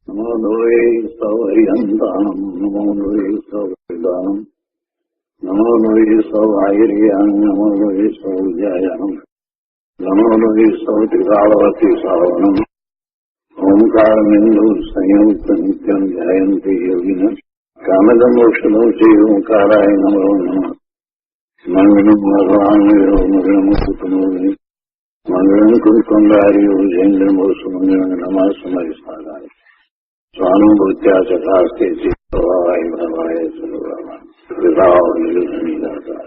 નમો લોહે સૌહરિહંતાણમ નમો લોહે સૌદાનમ નમો લોહે સૌઆયર્યાણ નમો લોહે સૌજાયાણમ નમો લોહે સૌત્રિકાળવતી સાવનમ ઓમકારમિંદુ સંયુક્ત નિત્યમ ધ્યાયંતિ યોગિન કામદમોક્ષદો શ્રી ઓંકારાય નમો નમઃ મંગલમ ભગવાન મંગલમ કુટુંબી મંગલમ કુંકુંડાર્યો જૈન્દ્રમો સુમંગલમ નમઃ સમયસારાય સ્વાનુભૂત્યા ચકાસ્તે ચિત્તવાય ભવાય સર્વમાં વિભાવ નિર્ગુણિદાતા.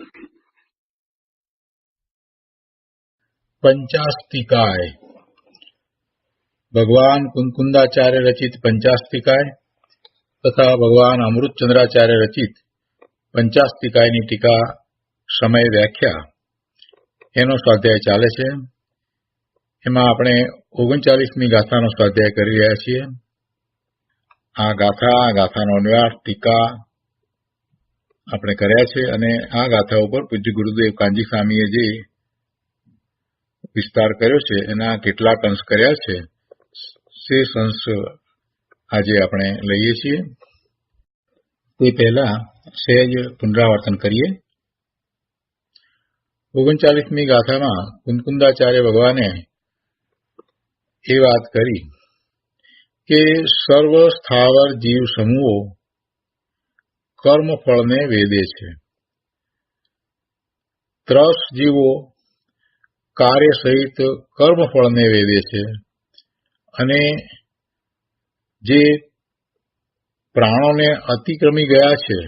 પંચાસ્તિકાય ભગવાન કુંકુંદાચાર્ય રચિત પંચાસ્તિકાય તથા ભગવાન અમૃતચંદ્રાચાર્ય રચિત પંચાસ્તિકાયની ટીકા સમય વ્યાખ્યા એનો સ્વાધ્યાય ચાલે છે. એમાં આપણે 39મી ગાથાનો સ્વાધ્યાય કરી રહ્યા છીએ. આ ગાથાનો અન્વયાર્થ ટીકા આપણે કર્યા છે અને આ ગાથા ઉપર પૂજ્ય ગુરુદેવ કાનજી સ્વામીએ જે વિસ્તાર કર્યો છે એના કેટલાક અંશ કર્યા છે. શેષ અંશ આજે આપણે લઈએ છીએ. તે પહેલા સહેજ પુનરાવર્તન કરીએ. 39મી ગાથામાં કુંકુંદાચાર્ય ભગવાને એ વાત કરી કે સર્વ સ્થાવર જીવ સમૂહો કર્મફળને વેદે છે. 3 જીવો કાર્ય સહિત કર્મફળને વેદે છે અને જે પ્રાણોને અતિક્રમી ગયા છે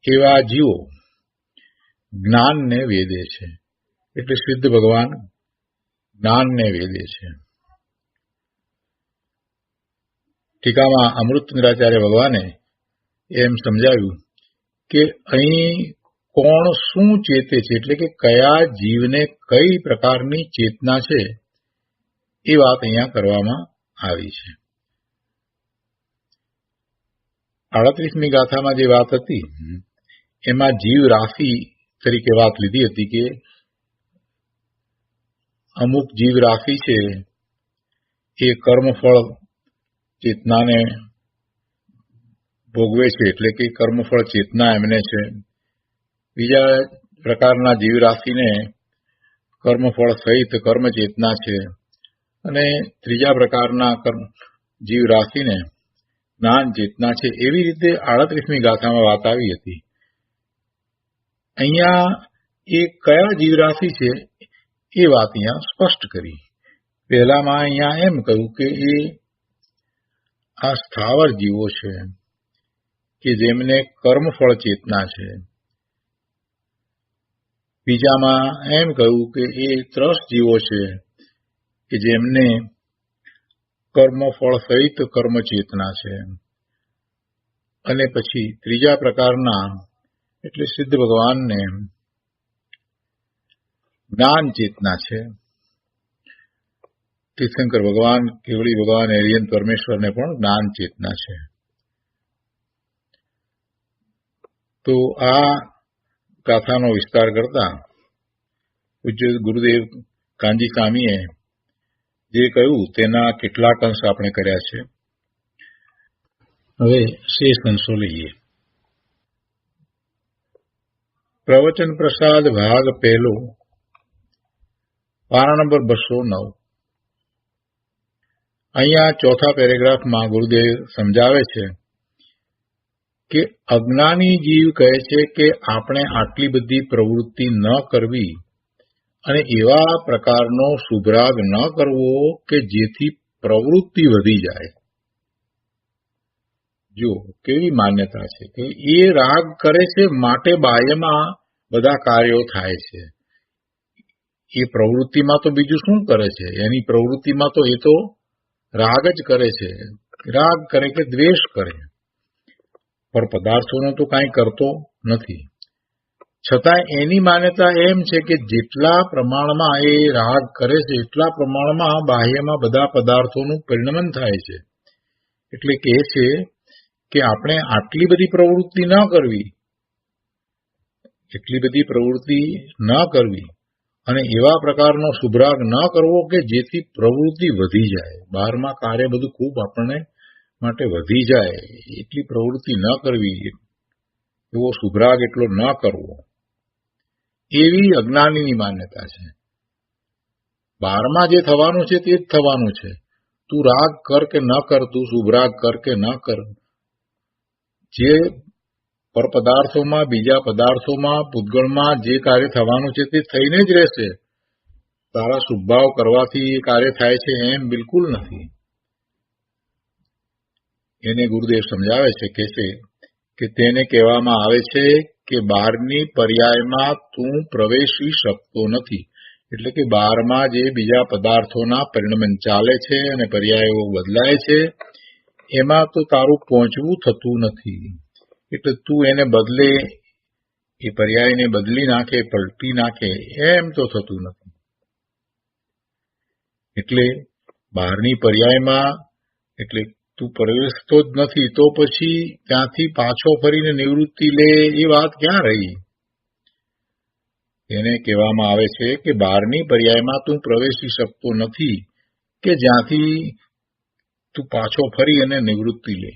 એવા જીવો જ્ઞાનને વેદે છે. એટલે સિદ્ધ ભગવાન જ્ઞાનને વેદે છે. ટીકામાં અમૃતચંદ્રાચાર્ય ભગવાને એમ સમજાવ્યું કે અહીં કોણ શું ચેતે છે, એટલે કે કયા જીવને કઈ પ્રકારની ચેતના છે એ વાત અહીંયા કરવામાં આવી છે. 38મી ગાથામાં જે વાત હતી એમાં જીવ રાશિ તરીકે વાત લીધી હતી કે અમુક જીવ રાશિ છે એ કર્મફળ ચેતનાને ભોગવે છે, એટલે કે કર્મફળ ચેતના એમને છે. બીજા પ્રકારના જીવ રાશિને કર્મફળ સહિત કર્મ ચેતના છે અને ત્રીજા પ્રકારના જીવ રાશિને જ્ઞાન ચેતના છે. એવી રીતે 38મી ગાથામાં વાત આવી હતી. અહીંયા એ કયા જીવ રાશિ છે એ વાત અહીંયા સ્પષ્ટ કરી. પહેલામાં અહીંયા એમ કહ્યું કે એ આ સ્થાવર જીવો છે કે જેમને કર્મફળ ચેતના છે. બીજામાં એમ કહ્યું કે એ 3 જીવો છે કે જેમને કર્મફળ સહિત કર્મ ચેતના છે. અને પછી ત્રીજા પ્રકારના એટલે સિદ્ધ ભગવાનને જ્ઞાન ચેતના છે. તીર્થંકર ભગવાન, કેવળી ભગવાન, એરિયન પરમેશ્વરને પણ જ્ઞાન ચેતના છે. તો આ ગાથાનો વિસ્તાર કરતા પૂજ્ય ગુરુદેવ કાનજી સ્વામીએ જે કહ્યું તેના કેટલાક અંશ આપણે કર્યા છે. હવે શેષ અંશો લઈએ. પ્રવચન પ્રસાદ ભાગ પહેલો, પાના નંબર 209. અહીંયા ચોથા પેરેગ્રાફમાં ગુરુદેવ સમજાવે છે કે અજ્ઞાની જીવ કહે છે કે આપણે આટલી બધી પ્રવૃત્તિ ન કરવી અને એવા પ્રકારનો શુભરાગ ન કરવો કે જેથી પ્રવૃત્તિ વધી જાય. જો કેવી માન્યતા છે કે એ રાગ કરે છે માટે બાહ્યમાં બધા કાર્યો થાય છે. એ પ્રવૃત્તિમાં તો બીજું શું કરે છે? એની પ્રવૃત્તિમાં તો એ તો રાગ જ કરે છે. રાગ કરે કે દ્વેષ કરે, પણ પદાર્થોનો તો કાંઈ કરતો નથી. છતાં એની માન્યતા એમ છે કે જેટલા પ્રમાણમાં એ રાગ કરે છે એટલા પ્રમાણમાં બાહ્યમાં બધા પદાર્થોનું પરિણમન થાય છે. એટલે કહે છે કે આપણે આટલી બધી પ્રવૃત્તિ ન કરવી, એટલી બધી પ્રવૃત્તિ ન કરવી અને એવા પ્રકારનો શુભરાગ ન કરવો કે જેથી પ્રવૃત્તિ વધી જાય. બહારમાં કાર્ય બધું ખૂબ આપણને માટે વધી જાય એટલી પ્રવૃત્તિ ન કરવી, એવો શુભરાગ એટલો ન કરવો, એવી અજ્ઞાનીની માન્યતા છે. બહારમાં જે થવાનું છે તે જ થવાનું છે. તું રાગ કર કે ન કર, તું શુભરાગ કર કે ન કર, જે પરપદાર્થોમાં, બીજા પદાર્થોમાં, પૂતગળમાં જે કાર્ય થવાનું છે તે થઈને જ રહેશે. તારા શુભભાવ કરવાથી એ કાર્ય થાય છે એમ બિલકુલ નથી. એને ગુરુદેવ સમજાવે છે, કહે છે કે તેને કહેવામાં આવે છે કે બહારની પર્યાયમાં તું પ્રવેશી શકતો નથી. એટલે કે બહારમાં જે બીજા પદાર્થોના પરિણમન ચાલે છે અને પર્યાયો બદલાય છે, એમાં તો તારું પહોંચવું થતું નથી. એટલે તું એને બદલે, એ પર્યાયને બદલી નાખે, પલટી નાખે, એમ તો થતું નથી. એટલે બહારની પર્યાયમાં એટલે તું પ્રવેશતો જ નથી, તો પછી ત્યાંથી પાછો ફરીને નિવૃત્તિ લે એ વાત ક્યાં રહી? એને કહેવામાં આવે છે કે બહારની પર્યાયમાં તું પ્રવેશી શકતો નથી કે જ્યાંથી તું પાછો ફરી અને નિવૃત્તિ લે.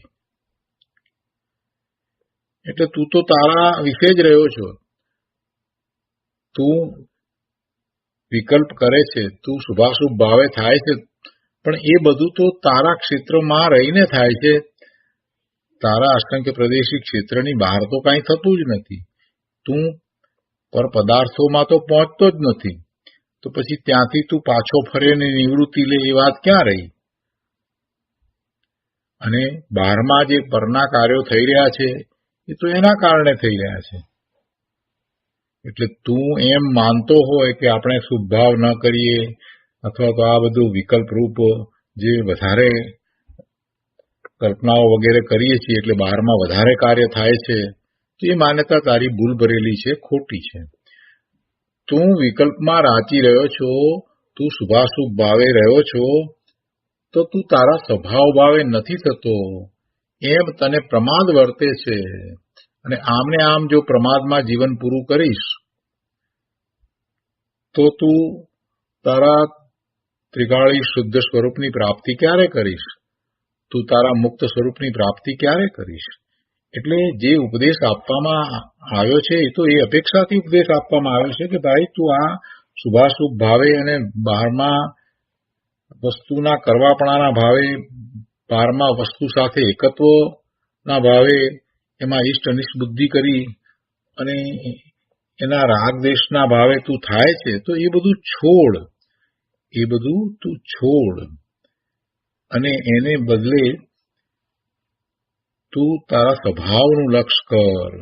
એટલે તું તો તારા વિશે જ રહ્યો છો. તું વિકલ્પ કરે છે, તું શુભાશુભ ભાવે થાય છે, પણ એ બધું તો તારા ક્ષેત્રમાં રહીને થાય છે. તારા અસંખ્ય પ્રદેશી ક્ષેત્રની બહાર તો કાંઈ થતું જ નથી. તું પર પદાર્થોમાં તો પહોંચતો જ નથી, તો પછી ત્યાંથી તું પાછો ફરે ને નિવૃત્તિ લે એ વાત ક્યાં રહી? અને બહારમાં જે પરના કાર્યો થઈ રહ્યા છે એ તો એના કારણે થઈ રહ્યા છે. એટલે તું એમ માનતો હોય કે આપણે શુભભાવ ન કરીએ, અથવા તો આ બધું વિકલ્પરૂપ જે વધારે કલ્પનાઓ વગેરે કરીએ છીએ એટલે બહારમાં વધારે કાર્ય થાય છે, તો એ માન્યતા તારી ભૂલ ભરેલી છે, ખોટી છે. તું વિકલ્પમાં રાચી રહ્યો છો, તું શુભાશુભ ભાવે રહ્યો છો, તો તું તારા સ્વભાવ ભાવે નથી થતો, એમ તને પ્રમાદ વર્તે છે. અને આમને આમ જો પ્રમાદમાં જીવન પૂરું કરીશ તો તું તારા ત્રિકાળી શુદ્ધ સ્વરૂપની પ્રાપ્તિ ક્યારે કરીશ? તું તારા મુક્ત સ્વરૂપની પ્રાપ્તિ ક્યારે કરીશ? એટલે જે ઉપદેશ આપવામાં આવ્યો છે એ તો એ અપેક્ષાથી ઉપદેશ આપવામાં આવ્યો છે કે ભાઈ તું આ શુભાશુભ ભાવે અને બહારમાં વસ્તુના કરવાપણાના ભાવે, બહારમાં વસ્તુ સાથે એકત્વના ભાવે, એમાં ઇષ્ટ અનિષ્ટ બુદ્ધિ કરી અને એના રાગ દેશના ભાવે તું થાય છે, તો એ બધું છોડ, એ બધું તું છોડ અને એને બદલે તું તારા સ્વભાવનું લક્ષ કર,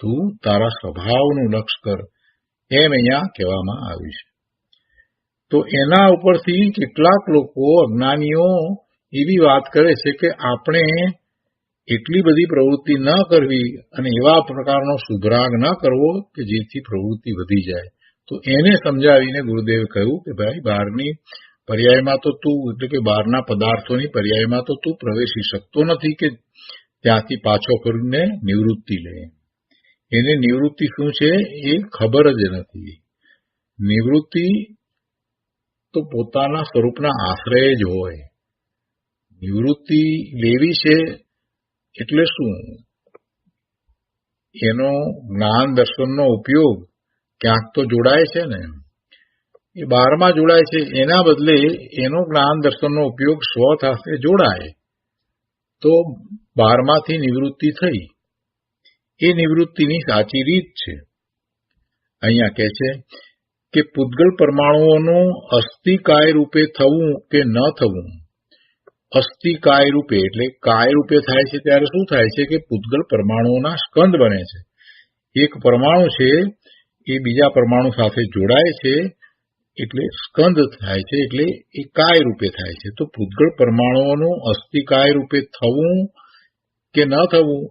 તું તારા સ્વભાવનું લક્ષ કર, એમ અહીંયા કહેવામાં આવ્યું છે. તો એના ઉપરથી કેટલાક લોકો, અજ્ઞાનીઓ, એવી વાત કરે છે કે આપણે એટલી બધી પ્રવૃત્તિ ન કરવી અને એવા પ્રકારનો શુભરાગ ન કરવો કે જેથી પ્રવૃત્તિ વધી જાય. તો એને સમજાવીને ગુરુદેવે કહ્યું કે ભાઈ બહારની પર્યાયમાં તો તું, એટલે કે બહારના પદાર્થોની પર્યાયમાં તો તું પ્રવેશી શકતો નથી કે ત્યાંથી પાછો ફરીને નિવૃત્તિ લે. એને નિવૃત્તિ શું છે એ ખબર જ નથી. નિવૃત્તિ તો પોતાના સ્વરૂપના આશ્રય જ હોય. નિવૃત્તિ લેવી છે એટલે શું? એનો જ્ઞાન દર્શનનો ઉપયોગ ક્યાંક તો જોડાય છે ને, એ બહારમાં જોડાય છે. એના બદલે એનો જ્ઞાન દર્શનનો ઉપયોગ સ્વ સાથે જોડાય તો બહારમાંથી નિવૃત્તિ થઈ. એ નિવૃત્તિની સાચી રીત છે. અહીંયા કહે છે કે પૂતગલ પરમાણુઓનું અસ્થિકાય રૂપે થવું કે ન થવું. અસ્થિકાય રૂપે એટલે કાય રૂપે થાય છે ત્યારે શું થાય છે કે પૂતગલ પરમાણુઓના સ્કંદ બને છે. એક પરમાણુ છે એ બીજા પરમાણુ સાથે જોડાય છે એટલે સ્કંદ થાય છે, એટલે એ કાય રૂપે થાય છે. તો પૂતગલ પરમાણુઓનું અસ્થિકાય રૂપે થવું કે ન થવું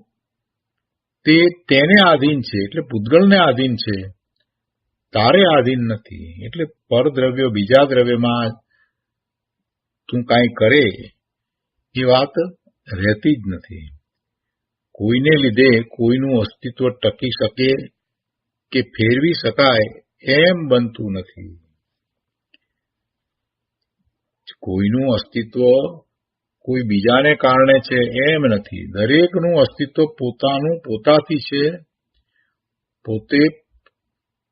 તે તેને આધીન છે, એટલે પૂતગલને આધીન છે, તારે આધીન નથી. એટલે પરદ્રવ્ય બીજા દ્રવ્યમાં તું કાંઈ કરે એ વાત રહેતી જ નથી. કોઈને લીધે કોઈનું અસ્તિત્વ ટકી શકે કે ફેરવી શકાય એમ બનતું નથી. કોઈનું અસ્તિત્વ કોઈ બીજાને કારણે છે એમ નથી. દરેકનું અસ્તિત્વ પોતાનું પોતાથી છે. પોતે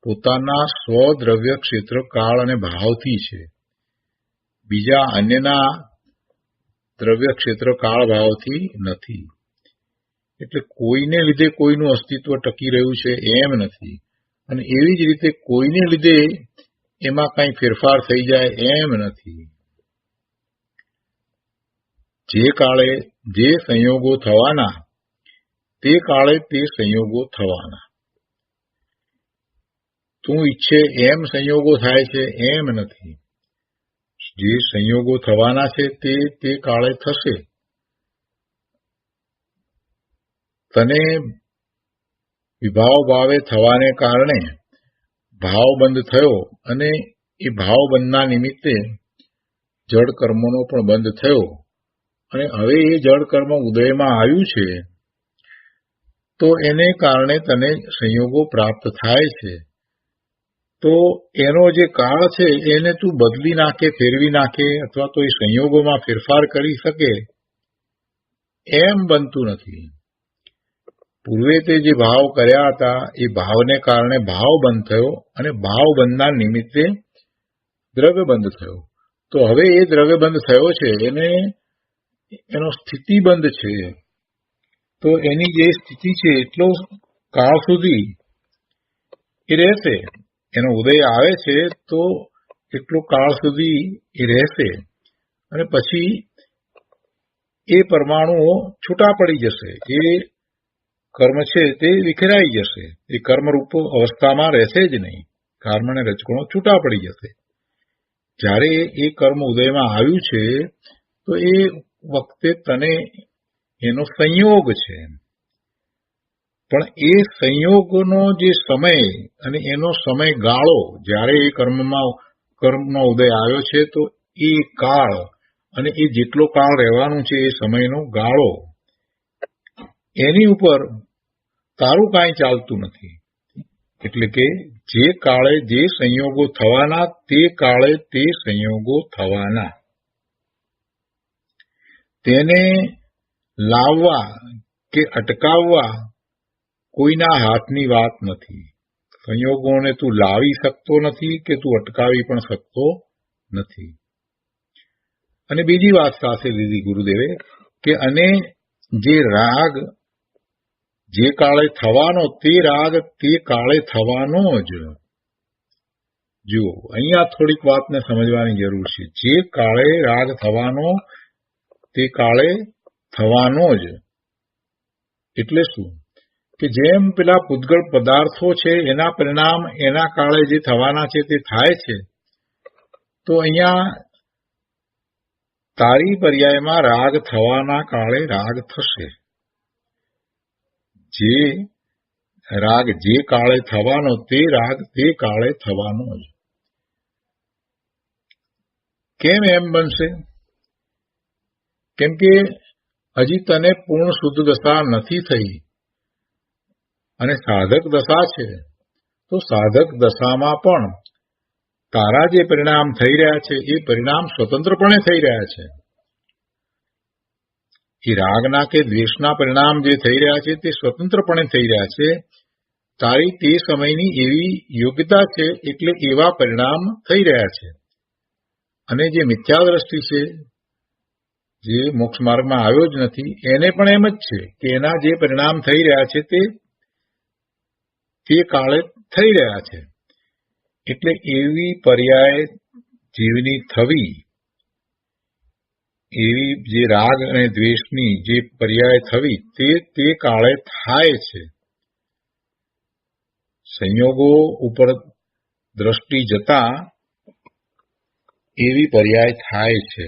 પોતાના સ્વદ્રવ્ય ક્ષેત્ર કાળ અને ભાવથી છે. બીજા અન્યના દ્રવ્ય ક્ષેત્ર કાળ ભાવથી નથી. એટલે કોઈને લીધે કોઈનું અસ્તિત્વ ટકી રહ્યું છે એમ નથી, અને એવી જ રીતે કોઈને લીધે એમાં કંઈ ફેરફાર થઈ જાય એમ નથી. જે કાળે જે સંયોગો થવાના તે કાળે તે સંયોગો થવાના. તું ઈચ્છે એમ સંયોગો થાય છે એમ નથી. જે સંયોગો થવાના છે તે કાળે થશે. તને વિભાવ ભાવે થવાને કારણે ભાવ બંધ થયો, અને એ ભાવ બંધના નિમિત્તે જડ કર્મોનો પણ બંધ થયો, અને હવે એ જડ કર્મ ઉદયમાં આવ્યું છે, તો એને કારણે તને સંયોગો પ્રાપ્ત થાય છે. તો એનો જે કાળ છે એને તું બદલી નાખે, ફેરવી નાખે, અથવા તો એ સંયોગોમાં ફેરફાર કરી શકે એમ બનતું નથી. પૂર્વે તે જે ભાવ કર્યા હતા એ ભાવને કારણે ભાવ બંધ થયો, અને ભાવ બંધના નિમિત્તે દ્રવ્ય બંધ થયો. તો હવે એ દ્રવ્ય બંધ થયો છે એનો સ્થિતિ બંધ છે. તો એની જે સ્થિતિ છે એટલો કાળ સુધી એ રહેશે. એનો ઉદય આવે છે તો એટલો કાળ સુધી એ રહેશે, અને પછી એ પરમાણુઓ છૂટા પડી જશે. એ કર્મ છે તે વિખેરાઈ જશે. એ કર્મરૂપ અવસ્થામાં રહેશે જ નહીં. કર્મ અને રજગુણો છૂટા પડી જશે. જ્યારે એ કર્મ ઉદયમાં આવ્યું છે તો એ વખતે તને એનો સંયોગ છે, પણ એ સંયોગનો જે સમય અને એનો સમયગાળો, જ્યારે એ કર્મનો ઉદય આવ્યો છે તો એ કાળ અને એ જેટલો કાળ રહેવાનું છે એ સમયનો ગાળો, એની ઉપર તારું કાંઈ ચાલતું નથી. એટલે કે જે કાળે જે સંયોગો થવાના તે કાળે તે સંયોગો થવાના. તેને લાવવા કે અટકાવવા કોઈના હાથની વાત નથી. સંયોગોને તું લાવી શકતો નથી કે તું અટકાવી પણ શકતો નથી. અને બીજી વાત સાથે લીધી ગુરુદેવે કે અને જે રાગ જે કાળે થવાનો તે રાગ તે કાળે થવાનો જ. જુઓ, અહીંયા થોડીક વાતને સમજવાની જરૂર છે. જે કાળે રાગ થવાનો તે કાળે થવાનો જ એટલે શું? કે જેમ પેલા પૂતગળ પદાર્થો છે એના પરિણામ એના કાળે જે થવાના છે તે થાય છે, તો અહીંયા તારી પર્યાયમાં રાગ થવાના કાળે રાગ થશે. જે રાગ જે કાળે થવાનો તે રાગ તે કાળે થવાનો જ. કેમ એમ બનશે? કેમ કે હજી તને પૂર્ણ શુદ્ધ દશા નથી થઈ, અને સાધક દશા છે. તો સાધક દશામાં પણ તારા જે પરિણામ થઈ રહ્યા છે એ પરિણામ સ્વતંત્રપણે થઈ રહ્યા છે. એ રાગના કે દ્વેષના પરિણામ જે થઈ રહ્યા છે તે સ્વતંત્રપણે થઈ રહ્યા છે. તારી તે સમયની એવી યોગ્યતા છે એટલે એવા પરિણામ થઈ રહ્યા છે. અને જે મિથ્યા દ્રષ્ટિ છે, જે મોક્ષ માર્ગમાં આવ્યો જ નથી, એને પણ એમ જ છે કે એના જે પરિણામ થઈ રહ્યા છે તે કાળે થઈ રહ્યા છે. એટલે એવી પર્યાય જીવની થવી, એવી જે રાગ અને દ્વેષની જે પર્યાય થવી તે કાળે થાય છે. સંયોગો ઉપર દ્રષ્ટિ જતા એવી પર્યાય થાય છે.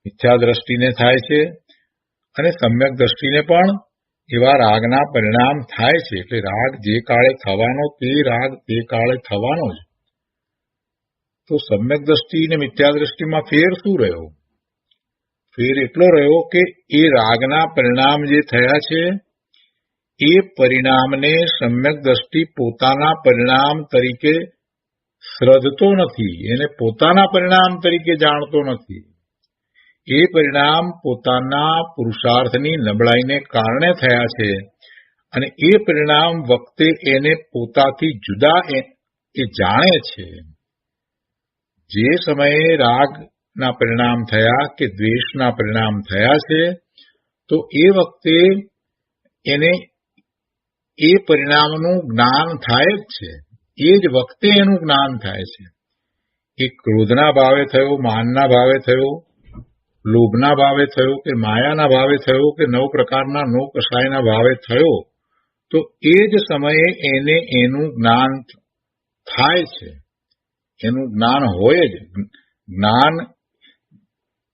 મિથ્યા દ્રષ્ટિને થાય છે અને સમ્યક દ્રષ્ટિને પણ એવા રાગના પરિણામ થાય છે. એટલે રાગ જે કાળે થવાનો તે રાગ તે કાળે થવાનો જ. તો સમ્યક દ્રષ્ટિ અને મિથ્યા દ્રષ્ટિમાં ફેર શું રહ્યો? ફેર એટલો રહ્યો કે એ રાગના પરિણામ જે થયા છે એ પરિણામને સમ્યક દ્રષ્ટિ પોતાના પરિણામ તરીકે શ્રદ્ધતો નથી, એને પોતાના પરિણામ તરીકે જાણતો નથી. એ પરિણામ પોતાના પુરુષાર્થની નબળાઈને કારણે થયા છે અને એ પરિણામ વખતે એને પોતાથી જુદા એ જાણે છે. જે સમયે રાગના પરિણામ થયા કે દ્વેષના પરિણામ થયા છે તો એ વખતે એને એ પરિણામનું જ્ઞાન થાય જ છે. એ જ વખતે એનું જ્ઞાન થાય છે. એ ક્રોધના ભાવે થયો, માનના ભાવે થયો, લોભના ભાવે થયો કે માયાના ભાવે થયો કે નવ પ્રકારના નવ કષાયના ભાવે થયો, તો એ જ સમયે એને એનું જ્ઞાન થાય છે. એનું જ્ઞાન હોય જ, જ્ઞાન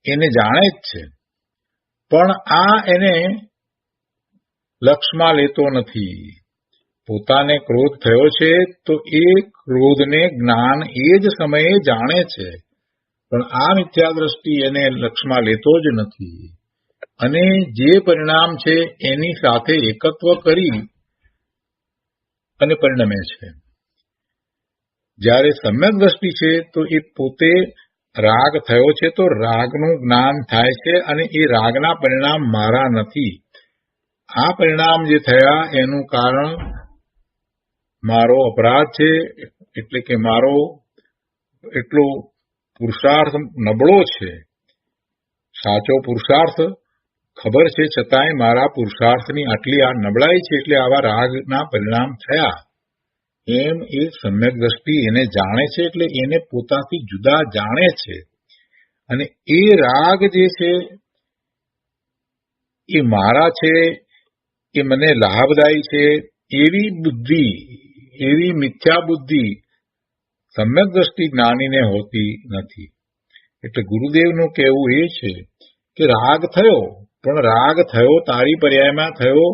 એને જાણે જ છે. પણ આ એને લક્ષમાં લેતો નથી. પોતાને ક્રોધ થયો છે તો એ ક્રોધને જ્ઞાન એ જ સમયે જાણે છે, પણ આ મિથ્યા દ્રષ્ટિ એને લક્ષમાં લેતો જ નથી અને જે પરિણામ છે એની સાથે એકત્વ કરી અને પરિણમે છે. જ્યારે સમ્યક દ્રષ્ટિ છે તો એ પોતે રાગ થયો છે તો રાગનું જ્ઞાન થાય છે અને એ રાગના પરિણામ મારા નથી. આ પરિણામ જે થયા એનું કારણ મારો અપરાધ છે, એટલે કે મારો એટલો પુરુષાર્થ નબળો છે. સાચો પુરુષાર્થ ખબર છે છતાંય મારા પુરુષાર્થની આટલી આ નબળાઈ છે એટલે આવા રાગના પરિણામ થયા. એમ એ સમ્યક દ્રષ્ટિ એને જાણે છે એટલે એને પોતાથી જુદા જાણે છે અને એ રાગ જે છે એ મારા છે, એ મને લાભદાયી છે, એવી બુદ્ધિ, એવી મિથ્યા બુદ્ધિ સમ્યક દ્રષ્ટિ જ્ઞાનીને હોતી નથી. એટલે ગુરુદેવનું કહેવું એ છે કે રાગ થયો, પણ રાગ થયો તારી પર્યાયમાં થયો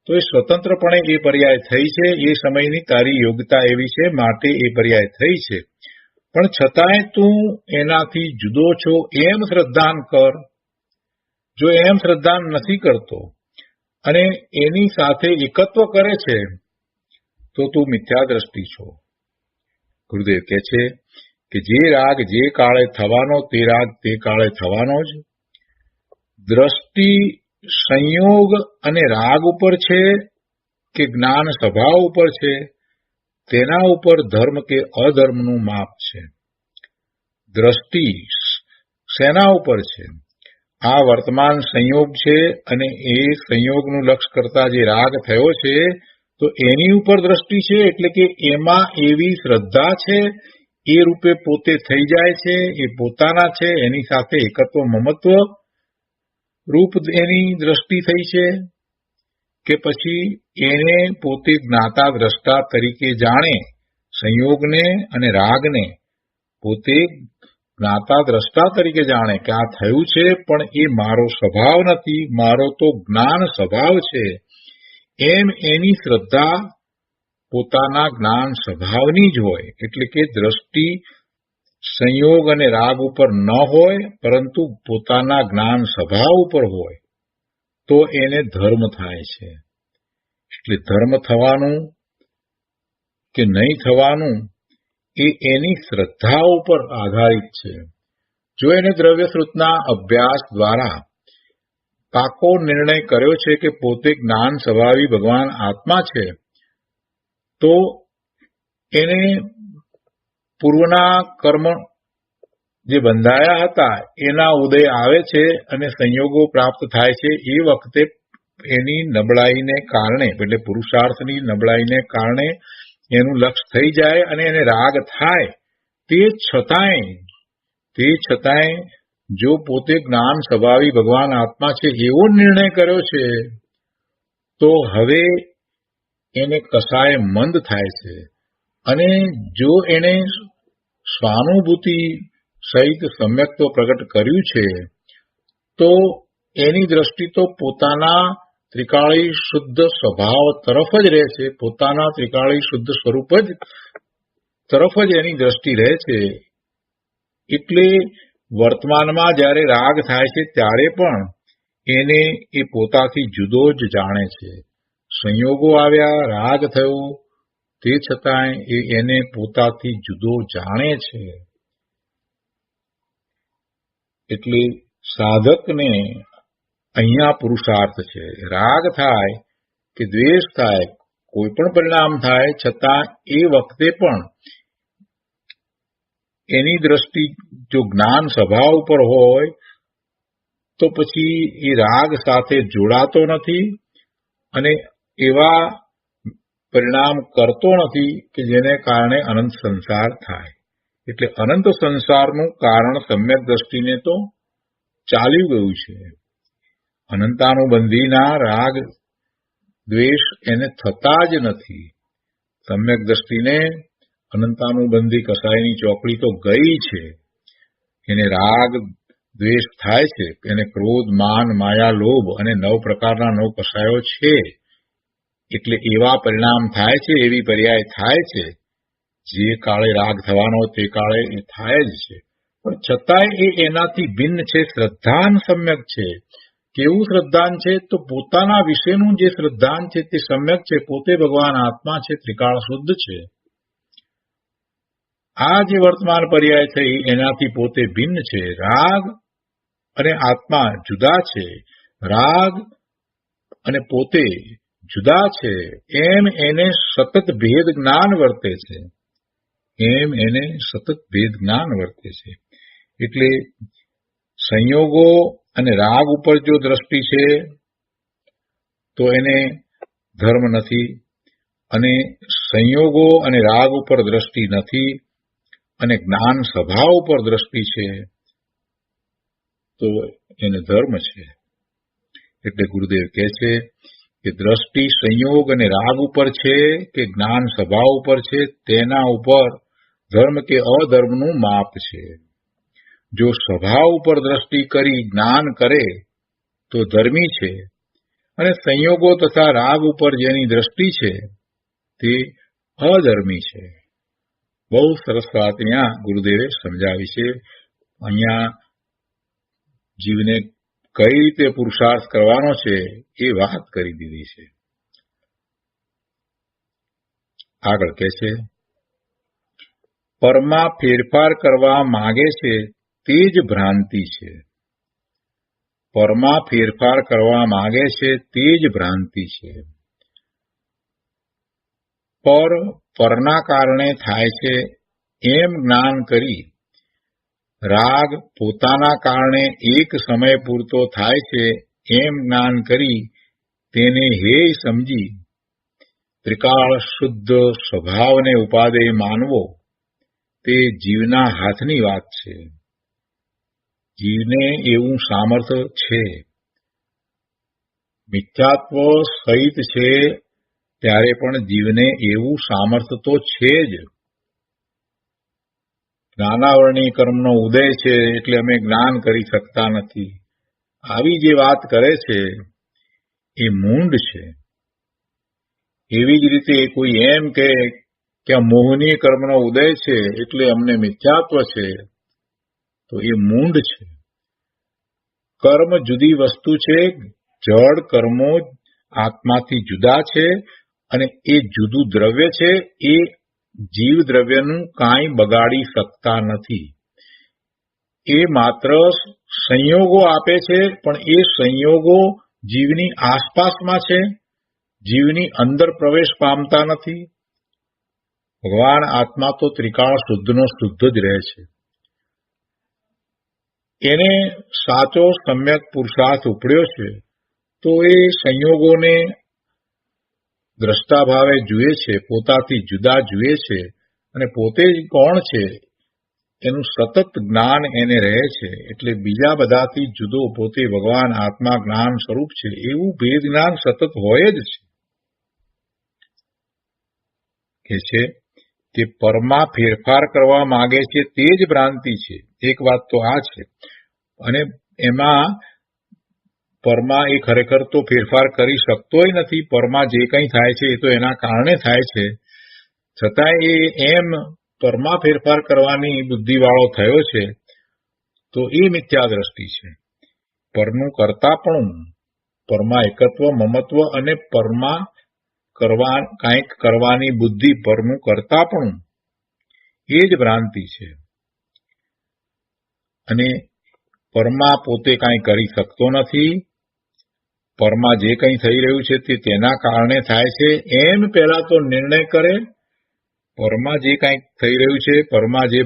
તો એ સ્વતંત્રપણે એ પર્યાય થઈ છે, એ સમયની તારી યોગ્યતા એવી છે માટે એ પર્યાય થઈ છે. પણ છતાંય તું એનાથી જુદો છો એમ શ્રદ્ધાન કર. જો એમ શ્રદ્ધાન નથી કરતો અને એની સાથે એકત્વ કરે છે તો તું મિથ્યા દ્રષ્ટિ છો. ગુરુદેવ કહે છે કે જે રાગ જે કાળે થવાનો તે રાગ તે કાળે થવાનો જ. દ્રષ્ટિ સંયોગ અને રાગ ઉપર છે કે જ્ઞાન સ્વભાવ ઉપર છે, તેના ઉપર ધર્મ કે અધર્મનું માપ છે. દ્રષ્ટિ શેના ઉપર છે? આ વર્તમાન સંયોગ છે અને એ સંયોગનું લક્ષ્ય કરતા જે રાગ થયો છે તો એની ઉપર દ્રષ્ટિ છે, એટલે કે એમાં એવી શ્રદ્ધા છે, એ રૂપે પોતે થઈ જાય છે, એ પોતાના છે, એની સાથે એકત્વ મમત્વ રૂપ એની દ્રષ્ટિ થઈ છે કે પછી એને પોતે જ્ઞાતા દ્રષ્ટા તરીકે જાણે, સંયોગને અને રાગને પોતે જ્ઞાતા દ્રષ્ટા તરીકે જાણે કે આ થયું છે પણ એ મારો સ્વભાવ નથી, મારો તો જ્ઞાન સ્વભાવ છે. એમ એની શ્રદ્ધા પોતાના જ્ઞાન સ્વભાવની જ હોય, એટલે કે દ્રષ્ટિ સંયોગ અને રાગ ઉપર ન હોય પરંતુ પોતાના જ્ઞાન સ્વભાવ ઉપર હોય તો એને ધર્મ થાય છે. એટલે ધર્મ થવાનું કે નહીં થવાનું એ એની શ્રદ્ધા ઉપર આધારિત છે. જો એને દ્રવ્યશ્રુતના અભ્યાસ દ્વારા પાકો નિર્ણય કર્યો છે કે પોતે જ્ઞાન સ્વભાવી ભગવાન આત્મા છે તો એને પૂર્વના કર્મ જે બંધાયા હતા એના ઉદય આવે છે અને સંયોગો પ્રાપ્ત થાય છે. એ વખતે એની નબળાઈને કારણે, એટલે પુરુષાર્થની નબળાઈને કારણે એનું લક્ષ્ય થઈ જાય અને એને રાગ થાય. તે છતાંય જો પોતે જ્ઞાન સ્વભાવી ભગવાન આત્મા છે એવો નિર્ણય કર્યો છે તો હવે એને કસાય મંદ થાય છે અને જો એને સ્વાનુભૂતિ સહિત સમ્યક્ત્વ પ્રગટ કર્યું છે તો એની દ્રષ્ટિ તો પોતાના ત્રિકાળી શુદ્ધ સ્વભાવ તરફ જ રહે છે, પોતાના ત્રિકાળી શુદ્ધ સ્વરૂપ જ તરફ જ એની દ્રષ્ટિ રહે છે. એટલે વર્તમાનમાં જ્યારે રાગ થાય છે ત્યારે પણ એને એ પોતાથી જુદો જ જાણે છે, સંયોગો આવ્યા, રાગ થયો, તે છતાંય એને પોતાથી જુદો જાણે છે. એટલે સાધકને અહીંયા પુરુષાર્થ છે. રાગ થાય કે દ્વેષ થાય, કોઈ પણ પરિણામ થાય, છતાં એ વખતે પણ એની દ્રષ્ટિ જો જ્ઞાન સ્વભાવ ઉપર હોય તો પછી એ રાગ સાથે જોડાતો નથી અને એવા પરિણામ કરતો નથી કે જેને કારણે અનંત સંસાર થાય. એટલે અનંત સંસારનું કારણ સમ્યક દ્રષ્ટિને તો ચાલ્યું ગયું છે. અનંતાનુબંધીના રાગ દ્વેષ એને થતા જ નથી. સમ્યક દ્રષ્ટિને અનંતાનુબંધી કસાયની ચોકડી તો ગઈ છે. એને રાગ દ્વેષ થાય છે, એને ક્રોધ, માન, માયા, લોભ અને 9 પ્રકારના 9 કસાયો છે. એટલે એવા પરિણામ થાય છે, એવી પર્યાય થાય છે. જે કાળે રાગ થવાનો તે કાળે એ થાય જ છે. પણ છતાંય એ એનાથી ભિન્ન છે. શ્રદ્ધાન સમ્યક છે. કેવું શ્રદ્ધાન છે? તો પોતાના વિશેનું જે શ્રદ્ધાન છે તે સમ્યક છે. પોતે ભગવાન આત્મા છે, ત્રિકાળ શુદ્ધ છે. આ જે વર્તમાન પર્યાય થઈ એનાથી પોતે ભિન્ન છે. રાગ અને આત્મા જુદા છે. રાગ અને પોતે જુદા છે. એમ એને સતત ભેદ જ્ઞાન વર્તે છે. એટલે સંયોગો અને રાગ ઉપર જો દ્રષ્ટિ છે તો એને ધર્મ નથી, અને સંયોગો અને રાગ ઉપર દ્રષ્ટિ નથી અને જ્ઞાન સ્વભાવ ઉપર દ્રષ્ટિ છે તો એને ધર્મ છે. એટલે ગુરુદેવ કહે છે કે દ્રષ્ટિ સંયોગ અને રાગ ઉપર છે કે જ્ઞાન સ્વભાવ ઉપર છે, તેના ઉપર ધર્મ કે અધર્મનું માપ છે. જો સ્વભાવ ઉપર દ્રષ્ટિ કરી જ્ઞાન કરે તો ધર્મી છે, અને સંયોગો તથા રાગ ઉપર જેની દ્રષ્ટિ છે તે અધર્મી છે. બહુ સરસ વાત અહીંયા ગુરુદેવે સમજાવી છે. અહીંયા જીવને કઈ રીતે પુરુષાર્થ કરવાનો છે એ વાત કરી દીધી છે. આગળ કહે છે, પરમાં ફેરફાર કરવા માંગે છે તે જ ભ્રાંતિ છે. પરમાં ફેરફાર કરવા માંગે છે તે જ ભ્રાંતિ છે. પરના કારણે થાય છે એમ જ્ઞાન કરી, રાગ પોતાના કારણે એક સમય પૂરતો થાય છે એમ જ્ઞાન કરી, તેને હેય સમજી ત્રિકાળ શુદ્ધ સ્વભાવને ઉપાદેય માનવો તે જીવના હાથની વાત છે. જીવને એવું સામર્થ્ય છે. મિથ્યાત્વ સહિત છે ત્યારે પણ જીવને એવું સામર્થ્ય તો છે જ. જ્ઞાનાવરણી કર્મનો ઉદય છે એટલે અમે જ્ઞાન કરી શકતા નથી, આવી જે વાત કરે છે એ મૂંઢ છે. એવી જ રીતે કોઈ એમ કે આ મોહની કર્મનો ઉદય છે એટલે અમને મિથ્યાત્વ છે, તો એ મૂંઢ છે. કર્મ જુદી વસ્તુ છે. જડ કર્મો આત્માથી જુદા છે અને એ જુદું દ્રવ્ય છે. એ જીવ દ્રવ્યનું કાંઈ બગાડી શકતા નથી. એ માત્ર સંયોગો આપે છે, પણ એ સંયોગો જીવની આસપાસમાં છે, જીવની અંદર પ્રવેશ પામતા નથી. ભગવાન આત્મા તો ત્રિકાળ શુદ્ધનો શુદ્ધ જ રહે છે. એને સાચો સમ્યક પુરુષાર્થ ઉપડ્યો છે તો એ સંયોગોને દ્રષ્ટાભાવે જુએ છે, પોતાથી જુદા જુએ છે, અને પોતે જ કોણ છે એનું સતત જ્ઞાન એને રહે છે. એટલે બીજા બધાથી જુદો પોતે ભગવાન આત્મા જ્ઞાન સ્વરૂપ છે એવું ભેદ જ્ઞાન સતત હોય જ છે. કે છે તે પરમાં ફેરફાર કરવા માંગે છે તે જ ભ્રાંતિ છે. એક વાત તો આ છે. અને એમાં પરમાં એ ખરેખર તો ફેરફાર કરી શકતોય નથી. પરમાં જે કંઈ થાય છે એ તો એના કારણે થાય છે. છતાં એ એમ પરમાં ફેરફાર કરવાની બુદ્ધિવાળો થયો છે તો એ મિથ્યા દ્રષ્ટિ છે. પરનું કરતા પણ પરમાં એકત્વ, મમત્વ અને પરમાં કાંઈક કરવાની બુદ્ધિ પરનું કરતાપણું એ જ ભ્રાંતિ છે. અને પરમાં પોતે કાંઈ કરી શકતો નથી. પરમાં જે કંઈ થઈ રહ્યું છે તે તેના કારણે થાય છે એમ પહેલા તો નિર્ણય કરે. પરમાં જે કાંઈક થઈ રહ્યું છે, પરમાં જે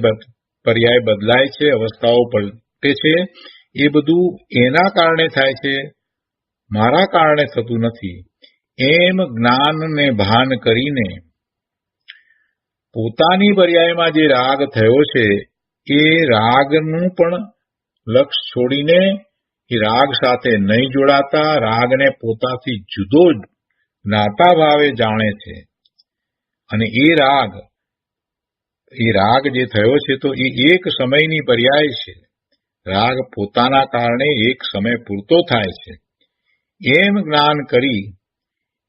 પર્યાય બદલાય છે, અવસ્થાઓ પલટે છે, એ બધું એના કારણે થાય છે, મારા કારણે થતું નથી. એમ જ્ઞાનને ભાન કરીને પોતાની પર્યાયમાં જે રાગ થયો છે એ રાગનું પણ લક્ષ છોડીને એ રાગ સાથે નહીં જોડાતા રાગને પોતાથી જુદો જ્ઞાતા ભાવે જાણે છે. અને એ રાગ જે થયો છે તો એ એક સમયની પર્યાય છે. રાગ પોતાના કારણે એક સમય પૂરતો થાય છે. એમ જ્ઞાન કરી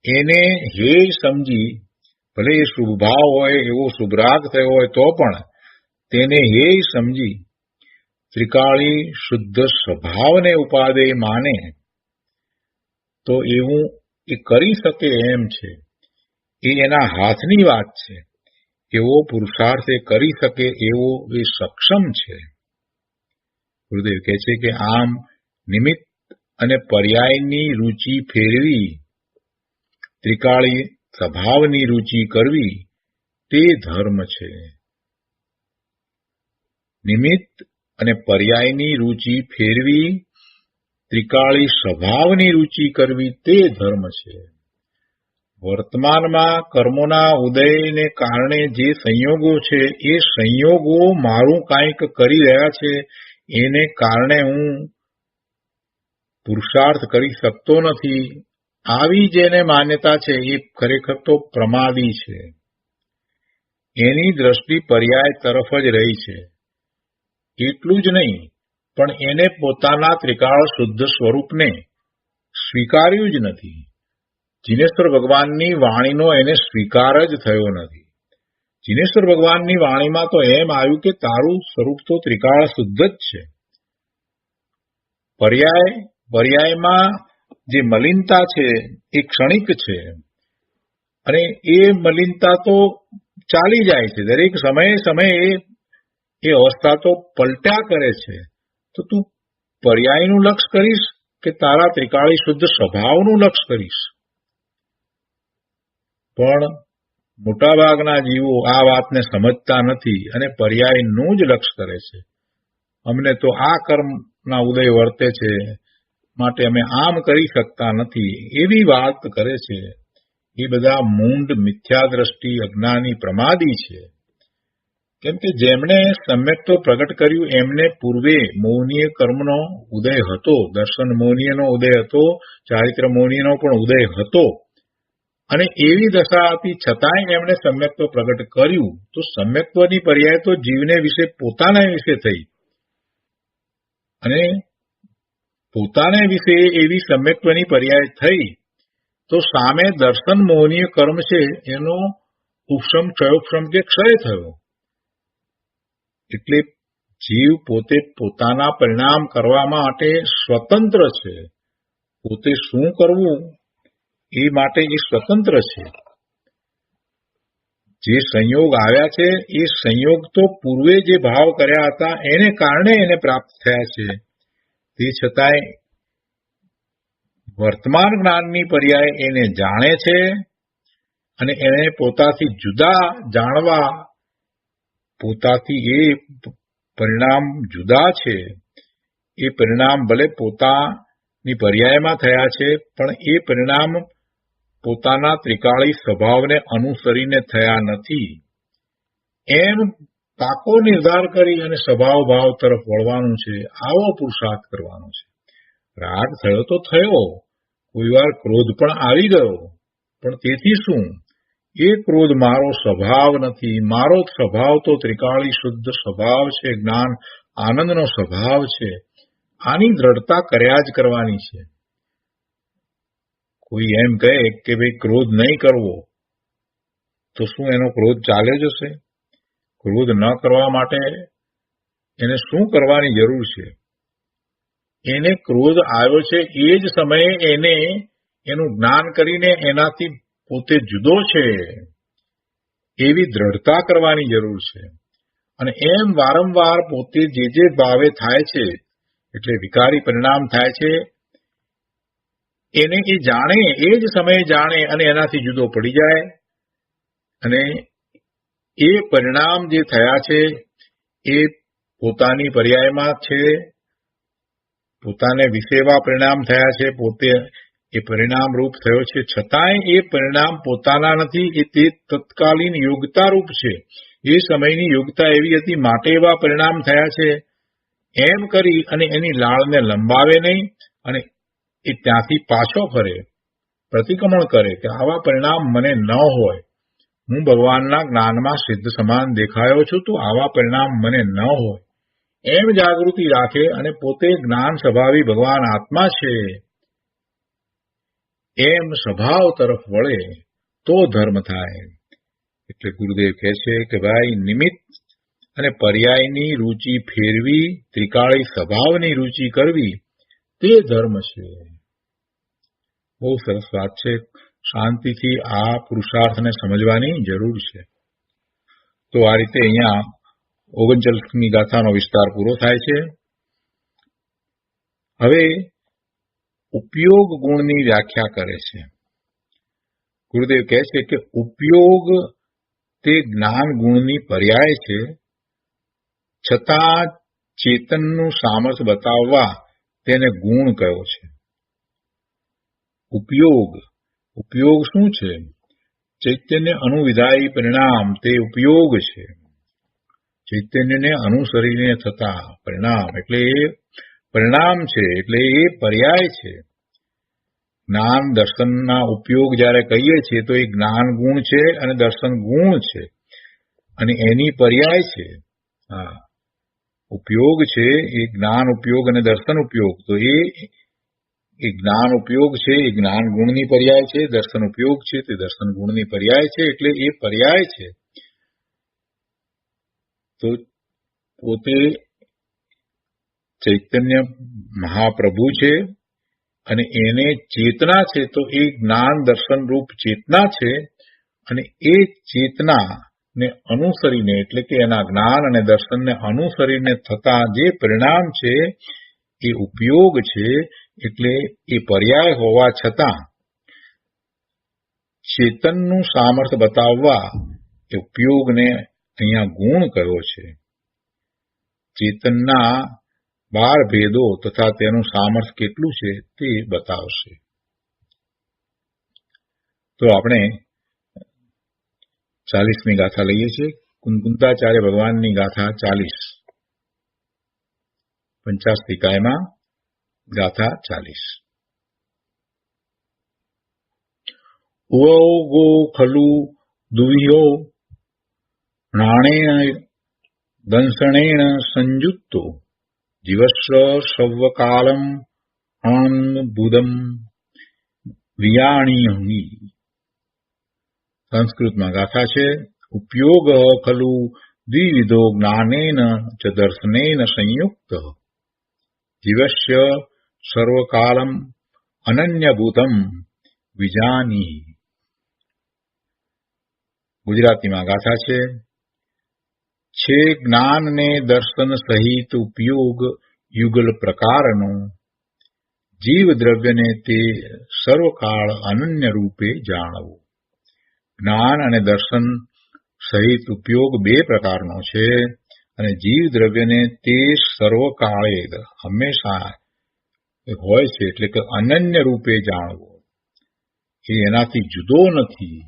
એને હેય સમજી, ભલે એ શુભ ભાવ હોય, એવો શુભ રાગ થયો હોય તો પણ તેને હેય સમજી ત્રિકાળી શુદ્ધ સ્વભાવને ઉપાદેય માને તો એવું એ કરી શકે એમ છે. એ એના હાથની વાત છે. એવો પુરુષાર્થ એ કરી શકે એવો એ સક્ષમ છે. ગુરુદેવ કહે છે કે આમ નિમિત્ત અને પર્યાયની રૂચિ ફેરવી ત્રિકાળી સ્વભાવની રૂચિ કરવી તે ધર્મ છે. નિમિત્ત અને પર્યાયની રૂચિ ફેરવી ત્રિકાળી સ્વભાવની રૂચિ કરવી તે ધર્મ છે. વર્તમાનમાં કર્મોના ઉદયને કારણે જે સંયોગો છે એ સંયોગો મારું કાંઈક કરી રહ્યા છે, એને કારણે હું પુરુષાર્થ કરી શકતો નથી, આવી જેને માન્યતા છે એ ખરેખર તો પ્રમાદી છે. એની દ્રષ્ટિ પર્યાય તરફ જ રહી છે. એટલું જ નહીં, પણ એને પોતાના ત્રિકાળ શુદ્ધ સ્વરૂપને સ્વીકાર્યું જ નથી. જીનેશ્વર ભગવાનની વાણીનો એને સ્વીકાર જ થયો નથી. જીનેશ્વર ભગવાનની વાણીમાં તો એમ આવ્યું કે તારું સ્વરૂપ તો ત્રિકાળ શુદ્ધ જ છે. પર્યાયમાં જે મલિનતા છે એ ક્ષણિક છે અને એ મલિનતા તો ચાલી જાય છે. દરેક સમયે એ અવસ્થા તો પલટ્યા કરે છે. તો તું પર્યાયનું લક્ષ કરીશ કે તારા ત્રિકાળી શુદ્ધ સ્વભાવનું લક્ષ કરીશ? પણ મોટાભાગના જીવો આ વાતને સમજતા નથી અને પર્યાયનું જ લક્ષ કરે છે. અમને તો આ કર્મના ઉદય વર્તે છે માટે અમે આમ કરી શકતા નથી, એવી વાત કરે છે. એ બધા મૂંડ મિથ્યા દ્રષ્ટિ અજ્ઞાની પ્રમાદી છે. કેમ કે જેમણે સમ્યક્ત્વ પ્રગટ કર્યું એમને પૂર્વે મૌનીય કર્મનો ઉદય હતો, દર્શન મૌનીયનો ઉદય હતો, ચારિત્ર મૌનીયનો પણ ઉદય હતો. અને એવી દશા હતી છતાંય એમણે સમ્યક્ત્વ પ્રગટ કર્યું. તો સમ્યક્ત્વની પર્યાય તો જીવને વિશે પોતાના વિશે થઈ અને પોતાને વિશે એવી સમ્યક્ત્વની પર્યાય થઈ તો સામે દર્શન મૌનીય કર્મ છે એનો ઉપશમ ક્ષયોપશમ કે ક્ષય થયો. એટલે જીવ પોતે પોતાના પરિણામ કરવા માટે સ્વતંત્ર છે. પોતે શું કરવું એ માટે એ સ્વતંત્ર છે. જે સંયોગ આવ્યા છે એ સંયોગ તો પૂર્વે જે ભાવ કર્યા હતા એને કારણે એને પ્રાપ્ત થયા છે. તે છતાંય વર્તમાન જ્ઞાનની પર્યાય એને જાણે છે અને એને પોતાથી જુદા જાણવા, પોતાથી એ પરિણામ જુદા છે. એ પરિણામ ભલે પોતાની પર્યાયમાં થયા છે પણ એ પરિણામ પોતાના ત્રિકાળી સ્વભાવને અનુસરીને થયા નથી. એમ પાકો નિર્ધાર કરી અને સ્વભાવ ભાવ તરફ વળવાનું છે. આવો પુરુષાર્થ કરવાનો છે. રાગ થયો તો થયો, કોઈ વાર ક્રોધ પણ આવી ગયો, પણ તેથી શું? એ ક્રોધ મારો સ્વભાવ નથી. મારો સ્વભાવ તો ત્રિકાળી શુદ્ધ સ્વભાવ છે, જ્ઞાન આનંદનો સ્વભાવ છે. આની દ્રઢતા કર્યા જ કરવાની છે. કોઈ એમ કહે કે ભાઈ ક્રોધ નહીં કરવો, તો શું એનો ક્રોધ ચાલે જશે? ક્રોધ ન કરવા માટે એને શું કરવાની જરૂર છે? એને ક્રોધ આવ્યો છે એ જ સમયે એને એનું જ્ઞાન કરીને એનાથી પોતે જુદો છે એવી દ્રઢતા કરવાની જરૂર છે. અને એમ વારંવાર પોતે જે ભાવે થાય છે એટલે વિકારી પરિણામ થાય છે એને એ જાણે, એ જ સમયે જાણે અને એનાથી જુદો પડી જાય. અને એ પરિણામ જે થયા છે એ પોતાની પર્યાયમાં છે, પોતાને વિશે એવા પરિણામ થયા છે, પોતે એ પરિણામ રૂપ થયો છે, છતાંય એ પરિણામ પોતાના નથી, એ તે તત્કાલીન યોગ્યતા રૂપ છે. એ સમયની યોગ્યતા એવી હતી માટે એવા પરિણામ થયા છે. એમ કરી અને એની લાળને લંબાવે નહીં અને એ ત્યાંથી પાછો ફરે, પ્રતિક્રમણ કરે કે આવા પરિણામ મને ન હોય, હું ભગવાનના જ્ઞાનમાં સિદ્ધ સમાન દેખાયો છું, તો આવા પરિણામ મને ન હોય, એમ જાગૃતિ રાખે અને પોતે જ્ઞાન સ્વભાવી ભગવાન આત્મા છે એમ સ્વભાવ તરફ વળે તો ધર્મ થાય. એટલે ગુરુદેવ કહે છે કે ભાઈ, નિમિત્ત અને પર્યાયની રૂચિ ફેરવી, ત્રિકાળી સ્વભાવની રૂચિ કરવી તે ધર્મ છે. બહુ સરસ વાત છે. શાંતિથી આ પુરુષાર્થને સમજવાની જરૂર છે. તો આ રીતે અહીંયા 39મી ગાથાનો વિસ્તાર પૂરો થાય છે. હવે ઉપયોગ ગુણની વ્યાખ્યા કરે છે. ગુરુદેવ કહે છે કે ઉપયોગ તે જ્ઞાન ગુણની પર્યાય છે, છતાં ચેતનનું સામર્થ્ય બતાવવા તેને ગુણ કયો છે. ઉપયોગ શું છે? ચૈતન્ય અનુવિધાયી પરિણામ તે ઉપયોગ છે. ચૈતન્યને અનુસરીને થતા પરિણામ એટલે એ પરિણામ છે, એટલે એ પર્યાય છે. જ્ઞાન દર્શનના ઉપયોગ જ્યારે કહીએ છીએ તો એ જ્ઞાન ગુણ છે અને દર્શન ગુણ છે અને એની પર્યાય છે. હા, ઉપયોગ છે એ જ્ઞાન ઉપયોગ અને દર્શન ઉપયોગ. તો એ જ્ઞાન ઉપયોગ છે એ જ્ઞાન ગુણની પર્યાય છે, દર્શન ઉપયોગ છે તે દર્શન ગુણની પર્યાય છે. એટલે એ પર્યાય છે. તો પોતે ચૈતન્ય મહાપ્રભુ છે અને એને ચેતના છે, તો એ જ્ઞાન દર્શન રૂપ ચેતના છે અને એ ચેતનાને અનુસરીને એટલે કે એના જ્ઞાન અને દર્શનને અનુસરીને થતા જે પરિણામ છે એ ઉપયોગ છે. એટલે એ પર્યાય હોવા છતાં ચેતનનું સામર્થ્ય બતાવવા એ ઉપયોગને અહીંયા ગુણ કયો છે. ચેતનના 12 ભેદો તથા તેનું સામર્થ્ય કેટલું છે તે બતાવશે. તો આપણે 40મી ગાથા લઈએ છીએ. કુંતાચાર્ય ભગવાનની ગાથા 40, 50 ટીકામાં ગાથા 40. ઉવગો ખલુ દુહ્યો નાણેન દંશણેન સંયુક્તો જીવસ્વ સર્વકાલમ અણબુદમ વિયાણીહી. સંસ્કૃતમાં ગાથા છે. ઉપયોગ ખલુ દ્વિવિધો જ્ઞાનેન ચ દર્શનેન સંયુક્ત જીવસ્ય સર્વકાલમ અનન્યભૂતમ વિજાની. ગુજરાતીમાં ગાથા છે જ્ઞાન ને દર્શન સહિત ઉપયોગ યુગલ પ્રકારનો જીવ દ્રવ્યને તે સર્વકાળ અનન્ય રૂપે જાણવું. જ્ઞાન અને દર્શન સહિત ઉપયોગ 2 પ્રકારનો છે અને જીવ દ્રવ્યને તે સર્વકાળે હંમેશા હોય છે, એટલે કે અનન્ય રૂપે જાણવો. એ એનાથી જુદો નથી,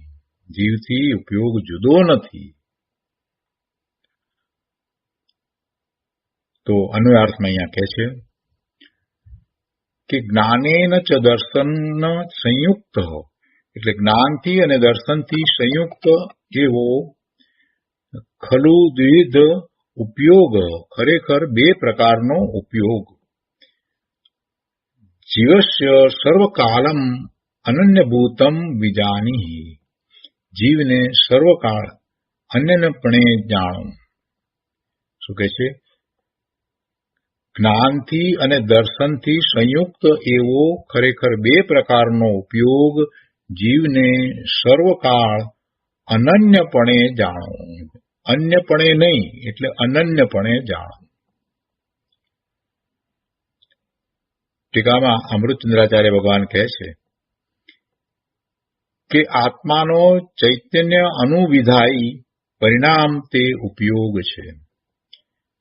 જીવથી ઉપયોગ જુદો નથી. તો અન્વયાર્થમાં અહીંયા કહે છે કે જ્ઞાનેન ચ દર્શન સંયુક્ત, એટલે જ્ઞાનથી અને દર્શનથી સંયુક્ત એવો ખલુ દ્વિવિધ ઉપયોગ, ખરેખર 2 પ્રકારનો ઉપયોગ. જીવસ્ય સર્વકાલમ અનન્યભૂતમ વિજાની, જીવને સર્વકાળ અનન્યપણે જાણો. શું કહે છે? જ્ઞાનથી અને દર્શનથી સંયુક્ત એવો ખરેખર 2 પ્રકારનો ઉપયોગ જીવને સર્વકાળ અનન્યપણે જાણો. અન્યપણે નહીં એટલે અનન્યપણે જાણો. ટીકામાં અમૃતચંદ્રાચાર્ય ભગવાન કહે છે કે આત્માનો ચૈતન્ય અનુવિધાયી પરિણામ તે ઉપયોગ છે.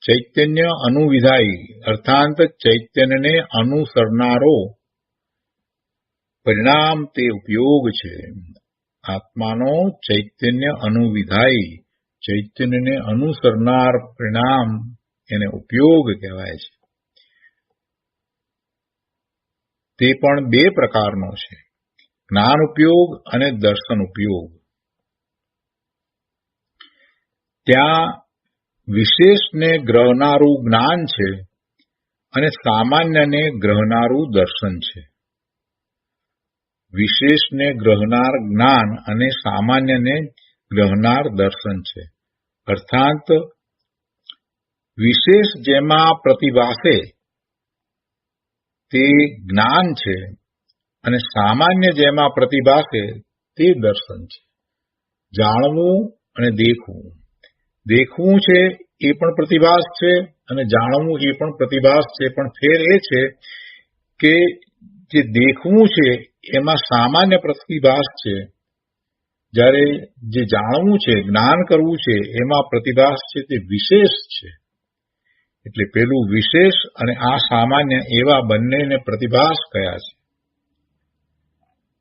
ચૈતન્ય અનુવિધાયી અર્થાત ચૈતન્યને અનુસરનારો પરિણામ તે ઉપયોગ છે. આત્માનો ચૈતન્ય અનુવિધાયી ચૈતન્યને અનુસરનાર પરિણામ એને ઉપયોગ કહેવાય છે. તે પણ બે પ્રકારનો છે, જ્ઞાન ઉપયોગ અને દર્શન ઉપયોગ. ત્યાં વિશેષને ગ્રહનારું જ્ઞાન છે અને સામાન્યને ગ્રહનારું દર્શન છે. વિશેષને ગ્રહનાર જ્ઞાન અને સામાન્યને ગ્રહનાર દર્શન છે. અર્થાત વિશેષ જેમાં પ્રતિભાસે તે જ્ઞાન છે અને સામાન્ય જેમાં પ્રતિભાસે તે દર્શન છે. જાણવું અને દેખવું. દેખવું છે એ પણ પ્રતિભાસ છે અને જાણવું એ પણ પ્રતિભાસ છે, પણ ફેર એ છે કે જે દેખવું છે એમાં સામાન્ય પ્રતિભાસ છે, જ્યારે જે જાણવું છે, જ્ઞાન કરવું છે એમાં પ્રતિભાસ છે તે વિશેષ છે. એટલે પેલું વિશેષ અને આ સામાન્ય એવા બંનેને પ્રતિભાસ કયા છે.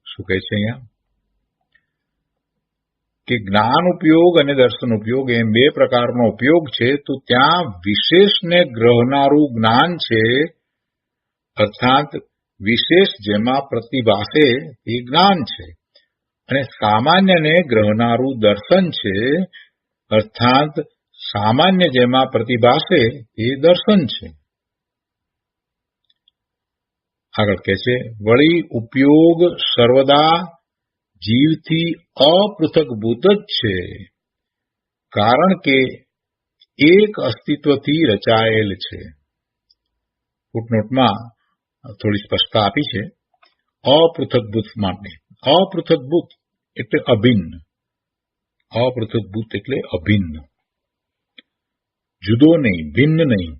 શું કહે છે અહીંયા કે જ્ઞાન ઉપયોગ અને દર્શન ઉપયોગ એમ બે પ્રકારનો ઉપયોગ છે. તો ત્યાં વિશેષને ગ્રહનારું જ્ઞાન છે, અર્થાત વિશેષ જેમાં પ્રતિભાસે એ જ્ઞાન છે, અને સામાન્યને ગ્રહનારું દર્શન છે, અર્થાત સામાન્ય જેમાં પ્રતિભાસે એ દર્શન છે. આગળ કહે છે વળી ઉપયોગ સર્વદા જીવથી અપૃથકભૂત જ છે, કારણ કે એક અસ્તિત્વથી રચાયેલ છે. ફૂટનોટમાં થોડી સ્પષ્ટતા આપી છે અપૃથકભૂત માટે. અપૃથકભૂત એટલે અભિન્ન. અપૃથકભૂત એટલે અભિન્ન, જુદો નહીં, ભિન્ન નહીં.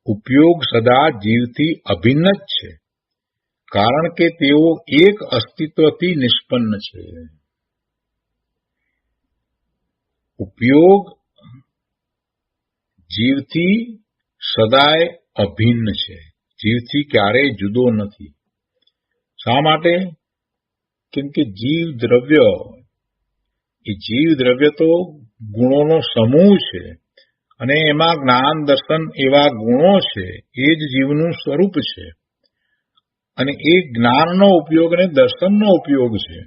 ઉપયોગ સદા જીવથી અભિન્ન જ છે, કારણ કે તેઓ એક અસ્તિત્વથી નિષ્પન્ન છે. ઉપયોગ જીવથી સદાય અભિન્ન છે, જીવથી ક્યારેય જુદો નથી. શા માટે? કેમ કે જીવ દ્રવ્ય તો ગુણોનો સમૂહ છે, અને એમાં જ્ઞાન દર્શન એવા ગુણો છે, એ જ જીવનું સ્વરૂપ છે. અને એ જ્ઞાનનો ઉપયોગ અને દર્શનનો ઉપયોગ છે.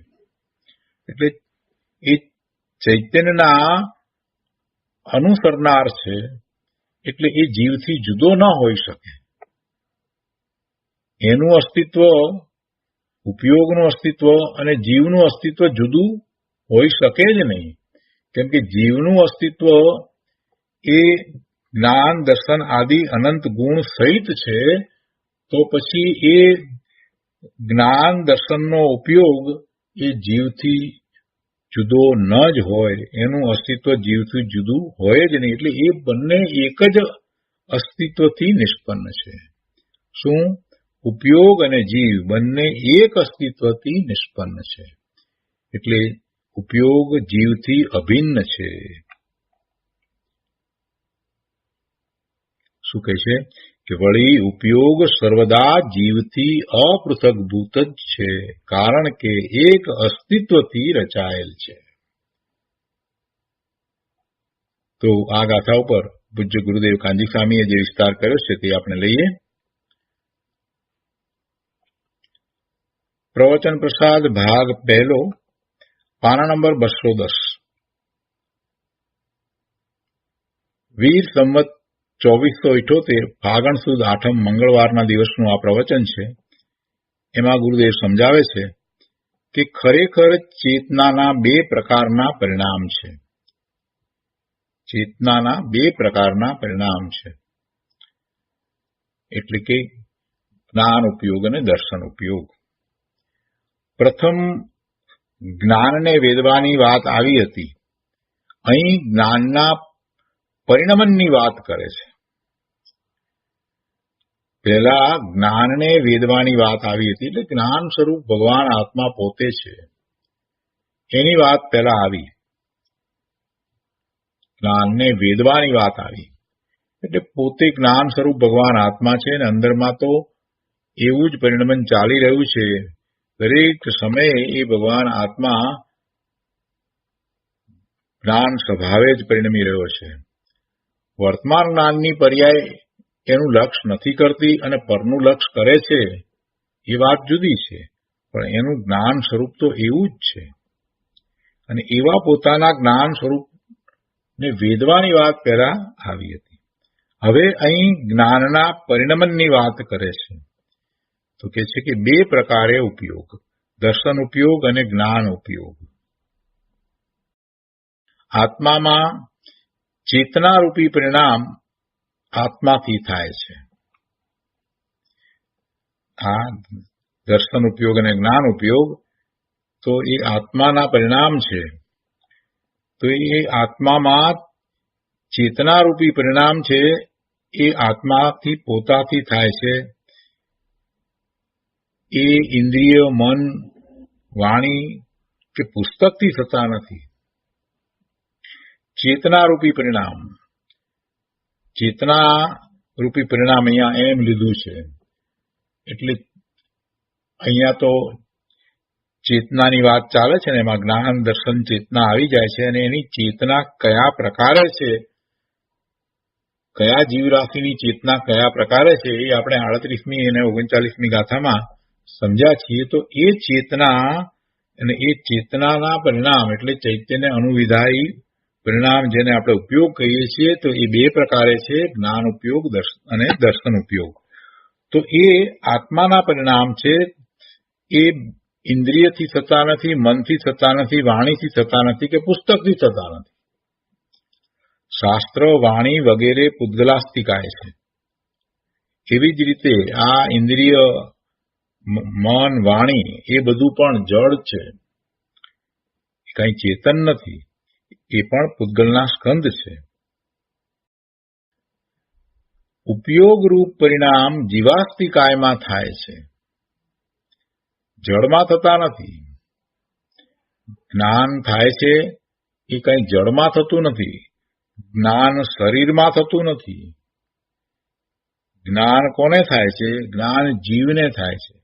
એટલે એ ચૈતન્યના અનુસરનાર છે, એટલે એ જીવથી જુદો ન હોઈ શકે. એનું અસ્તિત્વ, ઉપયોગનું અસ્તિત્વ અને જીવનું અસ્તિત્વ જુદું હોઈ શકે જ નહીં. કેમ કે જીવનું અસ્તિત્વ એ જ્ઞાન દર્શન આદિ અનંત ગુણ સહિત છે, તો પછી એ જ્ઞાન દર્શનનો ઉપયોગ એ જીવથી જુદો ન જ હોય, એનું અસ્તિત્વ જીવથી જુદું હોય જ નહીં. એટલે એ બંને એક જ અસ્તિત્વથી નિષ્પન્ન છે. શું? ઉપયોગ અને જીવ બંને એક અસ્તિત્વથી નિષ્પન્ન છે. એટલે ઉપયોગ જીવથી અભિન્ન છે. શું કહે છે કે વળી ઉપયોગ સર્વદા જીવથી અપૃથકભૂત જ છે, કારણ કે એક અસ્તિત્વથી રચાયેલ છે. તો આ ગાથા ઉપર પૂજ્ય ગુરુદેવ કાંજી સ્વામીએ જે વિસ્તાર કર્યો છે તે આપણે લઈએ. પ્રવચન પ્રસાદ ભાગ પહેલો, પાના નંબર 210. વીર સંવત 2478 ફાગણ સુદ આઠમ મંગળવારના દિવસનું આ પ્રવચન છે. એમાં ગુરુદેવ સમજાવે છે કે ખરેખર ચેતનાના બે પ્રકારના પરિણામ છે. ચેતનાના બે પ્રકારના પરિણામ છે, એટલે કે જ્ઞાન ઉપયોગ અને દર્શન ઉપયોગ. પ્રથમ જ્ઞાનને વેદવાની વાત આવી હતી. અહીં જ્ઞાનના પરિણમનની વાત કરે છે. પહેલા જ્ઞાનને વેદવાની વાત આવી હતી, એટલે જ્ઞાન સ્વરૂપ ભગવાન આત્મા પોતે છે એની વાત પહેલા આવી. જ્ઞાનને વેદવાની વાત આવી એટલે પોતે જ્ઞાન સ્વરૂપ ભગવાન આત્મા છે અને અંદરમાં તો એવું જ પરિણમન ચાલી રહ્યું છે. દરેક સમયે એ ભગવાન આત્મા જ્ઞાન સ્વભાવે જ પરિણમી રહ્યો છે. વર્તમાન જ્ઞાનની પર્યાય એનું લક્ષ નથી કરતી અને પરનું લક્ષ કરે છે એ વાત જુદી છે, પણ એનું જ્ઞાન સ્વરૂપ તો એવું જ છે. અને એવા પોતાના જ્ઞાન સ્વરૂપને વેદવાની વાત પહેલા આવી હતી. હવે અહીં જ્ઞાનના પરિણમનની વાત કરે છે. તો કહે છે કે બે પ્રકારે ઉપયોગ, દર્શન ઉપયોગ અને જ્ઞાન ઉપયોગ. આત્મામાં ચેતનારૂપી પરિણામ આત્માથી થાય છે. આ દર્શન ઉપયોગ અને જ્ઞાન ઉપયોગ તો એ આત્માના પરિણામ છે. તો એ આત્મામાં ચેતનારૂપી પરિણામ છે, એ આત્માથી પોતાથી થાય છે. એ ઇન્દ્રિય, મન, વાણી કે પુસ્તકથી થતા નથી. ચેતનારૂપી પરિણામ, ચેતનારૂપી પરિણામ અહીંયા એમ લીધું છે. એટલે અહીંયા તો ચેતનાની વાત ચાલે છે ને એમાં જ્ઞાન, દર્શન, ચેતના આવી જાય છે. અને એની ચેતના કયા પ્રકારે છે, કયા જીવરાશિની ચેતના કયા પ્રકારે છે એ આપણે 38મી અને 39મી ગાથામાં સમજ્યા છીએ. તો એ ચેતના અને એ ચેતનાના પરિણામ એટલે ચૈતન્ય અનુવિધાયી પરિણામ જેને આપણે ઉપયોગ કહીએ છીએ, તો એ બે પ્રકારે છે, જ્ઞાન ઉપયોગ અને દર્શન ઉપયોગ. તો એ આત્માના પરિણામ છે. એ ઇન્દ્રિયથી થતા નથી, મનથી થતા નથી, વાણીથી થતા નથી કે પુસ્તકથી થતા નથી. શાસ્ત્ર, વાણી વગેરે પૂતગલાસ્તિકાય છે. એવી જ રીતે આ ઇન્દ્રિય, મન, વાણી એ બધું પણ જડ છે, કઈ ચેતન નથી. એ પણ પૂતગલના સ્કંદ છે. ઉપયોગરૂપ પરિણામ જીવાસ્તિકાયમાં થાય છે, જળમાં થતા નથી. જ્ઞાન થાય છે એ કઈ જળમાં થતું નથી. જ્ઞાન શરીરમાં થતું નથી. જ્ઞાન કોને થાય છે? જ્ઞાન જીવને થાય છે.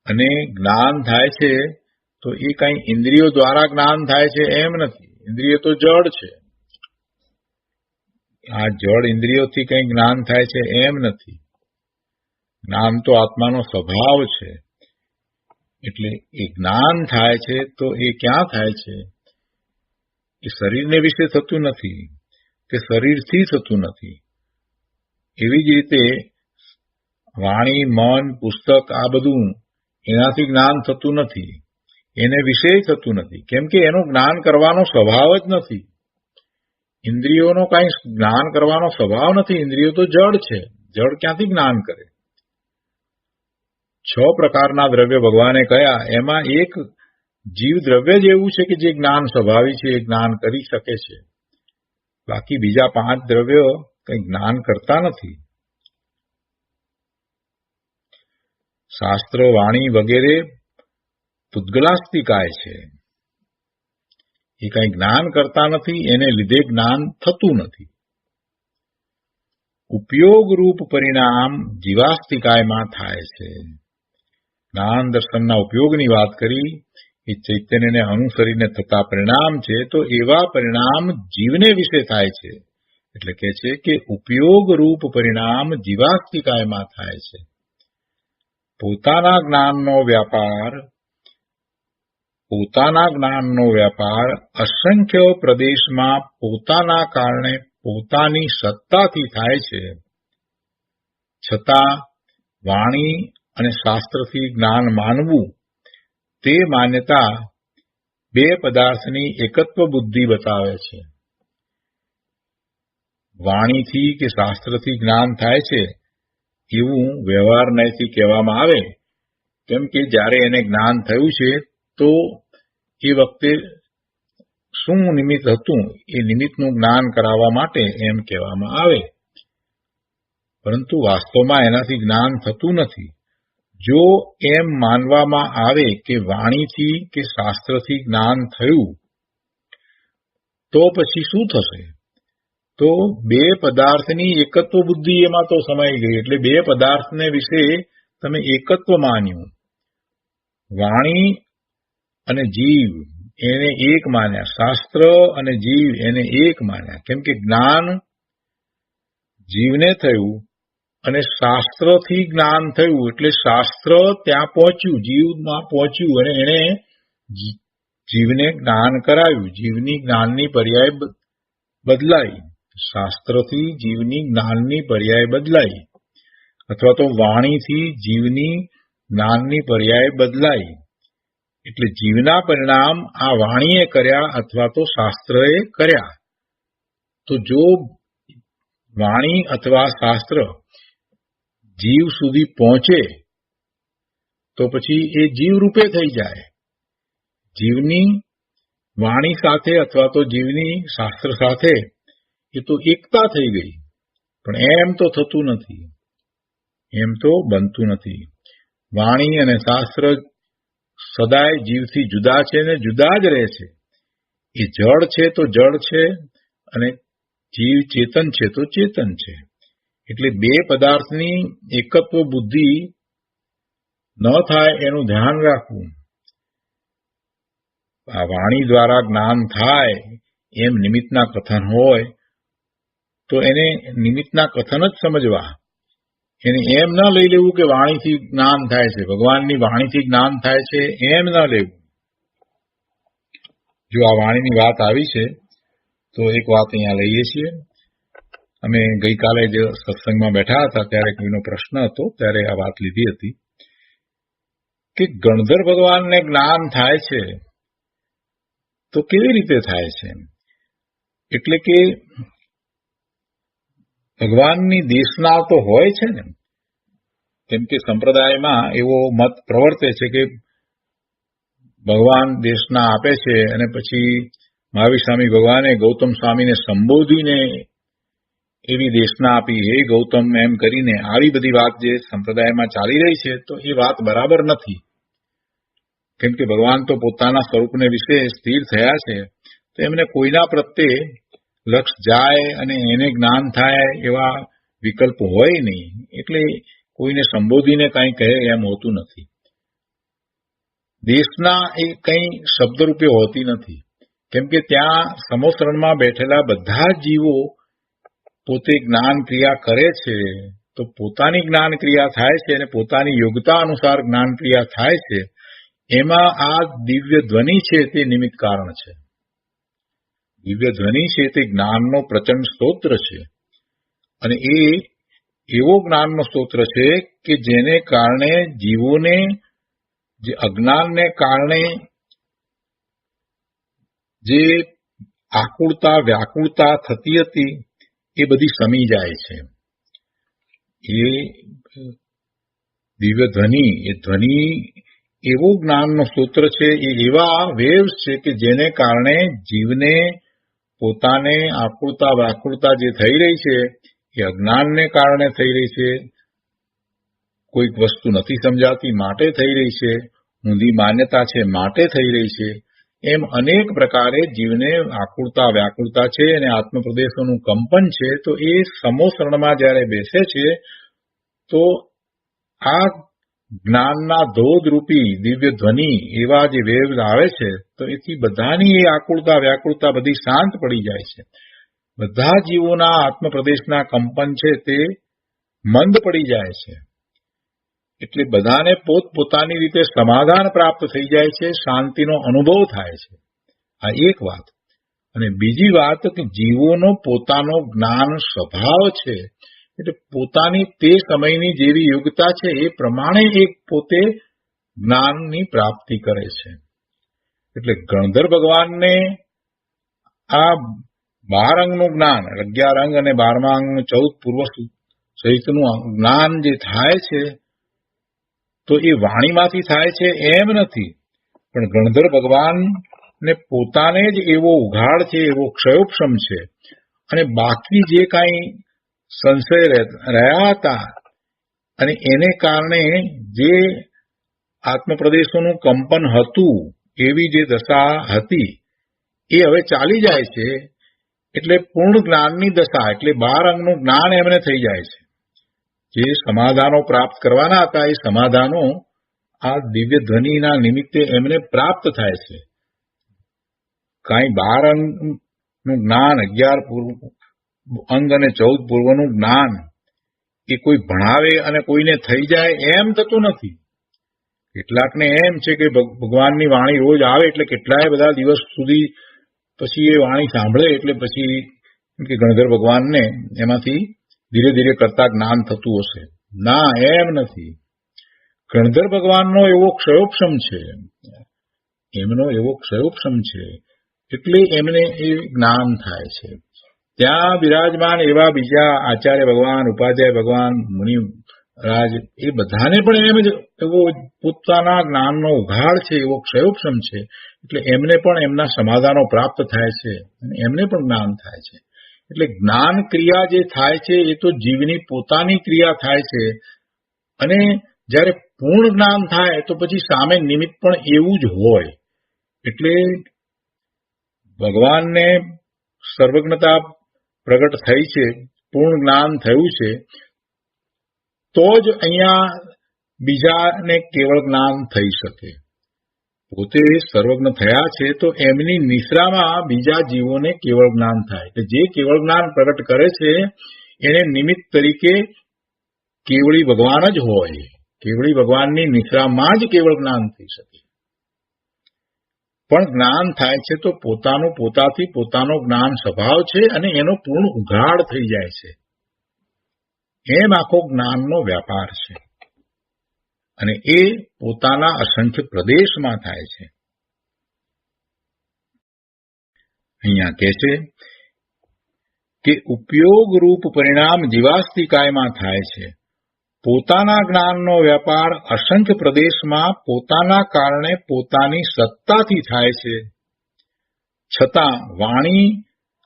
અને જ્ઞાન થાય છે તો એ કઈ ઇન્દ્રિયો દ્વારા જ્ઞાન થાય છે એમ નથી. ઇન્દ્રિય તો જડ છે. આ જડ ઇન્દ્રિયોથી કઈ જ્ઞાન થાય છે એમ નથી. જ્ઞાન તો આત્માનો સ્વભાવ છે. એટલે એ જ્ઞાન થાય છે તો એ ક્યાં થાય છે? એ શરીરને વિશે થતું નથી કે શરીરથી થતું નથી. એવી જ રીતે વાણી, મન, પુસ્તક આ બધું એનાથી જ્ઞાન થતું નથી, એને વિશે થતું નથી. કેમ કે એનું જ્ઞાન કરવાનો સ્વભાવ જ નથી. ઇન્દ્રિયોનો કઈ જ્ઞાન કરવાનો સ્વભાવ નથી. ઇન્દ્રિયો તો જડ છે. જડ ક્યાંથી જ્ઞાન કરે? 6 પ્રકારના દ્રવ્ય ભગવાને કયા, એમાં એક જીવ દ્રવ્ય જ એવું છે કે જે જ્ઞાન સ્વભાવી છે, એ જ્ઞાન કરી શકે છે. બાકી બીજા 5 દ્રવ્યો કઈ જ્ઞાન કરતા નથી. શાસ્ત્ર, વાણી વગેરે પૂતગલાસ્તિકાય છે. એ કઈ જ્ઞાન કરતા નથી, એને લીધે જ્ઞાન થતું નથી. ઉપયોગરૂપ પરિણામ જીવાસ્તિકાયમાં થાય છે. જ્ઞાન દર્શનના ઉપયોગની વાત કરી. એ ચૈતન્યને અનુસરીને થતા પરિણામ છે. તો એવા પરિણામ જીવને વિશે થાય છે. એટલે કે છે કે ઉપયોગરૂપ પરિણામ જીવાસ્તિકાયમાં થાય છે. પોતાના જ્ઞાનનો વ્યાપાર અસંખ્ય પ્રદેશમાં પોતાના કારણે પોતાની સત્તાથી થાય છે. છતાં વાણી અને શાસ્ત્રથી જ્ઞાન માનવું તે માન્યતા બે પદાર્થની એકત્વ બુદ્ધિ બતાવે છે. વાણીથી કે શાસ્ત્રથી જ્ઞાન થાય છે એવું વ્યવહાર નયથી કહેવામાં આવે કેમ કે જ્યારે એને જ્ઞાન થયું છે તો એ વખતે શું નિમિત્ત હતું એ નિમિત્તનું જ્ઞાન કરાવવા માટે એમ કહેવામાં આવે, પરંતુ વાસ્તવમાં એનાથી જ્ઞાન થતું નથી. જો એમ માનવામાં આવે કે વાણીથી કે શાસ્ત્રથી જ્ઞાન થયું તો પછી શું થશે? તો બે પદાર્થની એકત્વ બુદ્ધિ એમાં તો સમાઈ ગઈ. એટલે બે પદાર્થને વિશે તમે એકત્વ માન્યું. વાણી અને જીવ એને એક માન્યા, શાસ્ત્ર અને જીવ એને એક માન્યા. કેમ કે જ્ઞાન જીવને થયું અને શાસ્ત્રથી જ્ઞાન થયું, એટલે શાસ્ત્ર ત્યાં પહોંચ્યું, જીવમાં પહોંચ્યું અને એને જીવને જ્ઞાન કરાવ્યું. જીવની જ્ઞાનની પર્યાય બદલાઈ, શાસ્ત્રથી જીવની જ્ઞાનની પર્યાય બદલાઈ, અથવા તો વાણીથી જીવની જ્ઞાનની પર્યાય બદલાઈ. એટલે જીવના પરિણામ આ વાણીએ કર્યા અથવા તો શાસ્ત્રએ કર્યા. તો જો વાણી અથવા શાસ્ત્ર જીવ સુધી પહોંચે તો પછી એ જીવ રૂપે થઈ જાય. જીવની વાણી સાથે અથવા તો જીવની શાસ્ત્ર સાથે એ તો એકતા થઈ ગઈ. પણ એમ તો થતું નથી, એમ તો બનતું નથી. વાણી અને શાસ્ત્ર સદાય જીવથી જુદા છે ને જુદા જ રહે છે. એ જળ છે તો જળ છે અને જીવ ચેતન છે તો ચેતન છે. એટલે બે પદાર્થની એકત્વ બુદ્ધિ ન થાય એનું ધ્યાન રાખવું. આ વાણી દ્વારા જ્ઞાન થાય એમ નિમિત્તના કથન હોય તો એને નિમિત્તના કથન જ સમજવા. એને એમ ન લઈ લેવું કે વાણીથી જ્ઞાન થાય છે, ભગવાનની વાણીથી જ્ઞાન થાય છે એમ ન લેવું. જો આ વાણીની વાત આવી છે તો એક વાત અહીંયા લઈએ છીએ. અમે ગઈકાલે જે સત્સંગમાં બેઠા હતા ત્યારે કોઈનો પ્રશ્ન હતો, ત્યારે આ વાત લીધી હતી કે ગણધર ભગવાનને જ્ઞાન થાય છે તો કેવી રીતે થાય છે? એટલે કે ભગવાનની દેશના તો હોય છે ને. કેમ કે સંપ્રદાયમાં એવો મત પ્રવર્તે છે કે ભગવાન દેશના આપે છે અને પછી મહાવીર સ્વામી ભગવાને ગૌતમ સ્વામીને સંબોધીને એવી દેશના આપી, હે ગૌતમ એમ કરીને. આવી બધી વાત જે સંપ્રદાયમાં ચાલી રહી છે તો એ વાત બરાબર નથી. કેમ કે ભગવાન તો પોતાના સ્વરૂપને વિશે સ્થિર થયા છે, તો એમને કોઈના પ્રત્યે લક્ષ જાય અને એને જ્ઞાન થાય એવા વિકલ્પ હોય નહીં. એટલે કોઈને સંબોધીને કંઈ કહે એમ હોતું નથી. દેશના એ કંઈ શબ્દરૂપે હોતી નથી. કેમ કે ત્યાં સમોસરણમાં બેઠેલા બધા જીવો પોતે જ્ઞાન ક્રિયા કરે છે, તો પોતાની જ્ઞાન ક્રિયા થાય છે અને પોતાની યોગ્યતા અનુસાર જ્ઞાન ક્રિયા થાય છે. એમાં આ દિવ્ય ધ્વનિ છે તે નિમિત્ત કારણ છે. દિવ્ય ધ્વનિ છે તે જ્ઞાનનો પ્રચંડ સ્તોત્ર છે અને એ એવો જ્ઞાનનો સ્તોત્ર છે કે જેને કારણે જીવોને જે અજ્ઞાનને કારણે જે આકુળતા વ્યાકુળતા થતી હતી એ બધી શમી જાય છે. એ દિવ્ય ધ્વનિ, એ ધ્વનિ એવો જ્ઞાનનો સ્તોત્ર છે, એ એવા વેવ્સ છે કે જેને કારણે જીવને પોતાને આકુળતા વ્યાકુળતા જે થઈ રહી છે એ અજ્ઞાનને કારણે થઈ રહી છે. કોઈક વસ્તુ નથી સમજાતી માટે થઈ રહી છે, ઊંધી માન્યતા છે માટે થઈ રહી છે. એમ અનેક પ્રકારે જીવને આકુળતા વ્યાકુળતા છે અને આત્મપ્રદેશોનું કંપન છે. તો એ સમોસરણમાં જ્યારે બેસે છે તો આ જ્ઞાનના ધોધરૂપી દિવ્ય ધ્વનિ એવા જે વેવ્સ આવે છે તો એથી બધાની એ આકુળતા વ્યાકુળતા બધી શાંત પડી જાય છે. બધા જીવોના આત્મપ્રદેશના કંપન છે તે મંદ પડી જાય છે. એટલે બધાને પોતપોતાની રીતે સમાધાન પ્રાપ્ત થઈ જાય છે, શાંતિનો અનુભવ થાય છે. આ એક વાત. અને બીજી વાત કે જીવોનો પોતાનો જ્ઞાન સ્વભાવ છે. એટલે પોતાની તે સમયની જેવી યોગ્યતા છે એ પ્રમાણે એક પોતે જ્ઞાનની પ્રાપ્તિ કરે છે. એટલે ગણધર ભગવાનને આ 12 અંગનું જ્ઞાન, 11 અંગ અને 12મા અંગનું 14 પૂર્વ સહિતનું જ્ઞાન જે થાય છે તો એ વાણીમાંથી થાય છે એમ નથી, પણ ગણધર ભગવાનને પોતાને જ એવો ઉઘાડ છે, એવો ક્ષયોપશમ છે, અને બાકી જે કાંઈ સંશય રહ્યા હતા અને એને કારણે જે આત્મપ્રદેશોનું કંપન હતું, એવી જે દશા હતી એ હવે ચાલી જાય છે. એટલે પૂર્ણ જ્ઞાનની દશા, એટલે 12 અંગનું જ્ઞાન એમને થઈ જાય છે. જે સમાધાનો પ્રાપ્ત કરવાના હતા એ સમાધાનો આ દિવ્ય ધ્વનિના નિમિત્તે એમને પ્રાપ્ત થાય છે. કાંઈ 12 અંગનું જ્ઞાન, 11 અંગ અને 14 પૂર્વનું જ્ઞાન એ કોઈ ભણાવે અને કોઈને થઈ જાય એમ થતું નથી. કેટલાકને એમ છે કે ભગવાનની વાણી રોજ આવે એટલે કેટલાય બધા દિવસ સુધી પછી એ વાણી સાંભળે એટલે પછી કે ગણધર ભગવાનને એમાંથી ધીરે ધીરે કરતા જ્ઞાન થતું હશે. ના, એમ નથી. ગણધર ભગવાનનો એવો ક્ષયોપશમ છે, એમનો એવો ક્ષયોપશમ છે એટલે એમને એ જ્ઞાન થાય છે. ત્યાં બિરાજમાન એવા બીજા આચાર્ય ભગવાન, ઉપાધ્યાય ભગવાન, મુનિરાજ, એ બધાને પણ એમ જ એવો પોતાના જ્ઞાનનો ઉઘાડ છે, એવો ક્ષયોપશમ છે, એટલે એમને પણ એમના સમાધાનો પ્રાપ્ત થાય છે અને એમને પણ જ્ઞાન થાય છે. એટલે જ્ઞાન ક્રિયા જે થાય છે એ તો જીવની પોતાની ક્રિયા થાય છે, અને જ્યારે પૂર્ણ જ્ઞાન થાય તો પછી સામે નિમિત્ત પણ એવું જ હોય. એટલે ભગવાનને સર્વજ્ઞતા પ્રગટ થઈ છે, પૂર્ણ જ્ઞાન થયું છે, તો જ અહીંયા બીજાને કેવળ જ્ઞાન થઈ શકે. પોતે સર્વજ્ઞ થયા છે તો એમની નિશ્રામાં બીજા જીવોને કેવળ જ્ઞાન થાય. એટલે જે કેવળ જ્ઞાન પ્રગટ કરે છે એને નિમિત્ત તરીકે કેવળી ભગવાન જ હોય. કેવળી ભગવાનની નિશ્રામાં જ કેવળ જ્ઞાન થઈ શકે. પણ જ્ઞાન થાય છે તો પોતાનું પોતાથી પોતાનો જ્ઞાન સ્વભાવ છે અને એનો પૂર્ણ ઉઘાડ થઈ જાય છે. એમ આખો જ્ઞાનનો વ્યાપાર છે, અને એ પોતાના અસંખ્ય પ્રદેશમાં થાય છે. અહીંયા કહે છે કે ઉપયોગ રૂપ પરિણામ જીવાસ્તિકાયમાં થાય છે. પોતાના જ્ઞાનનો વ્યાપાર અસંખ્ય પ્રદેશમાં પોતાના કારણે પોતાની સત્તાથી થાય છે. છતાં વાણી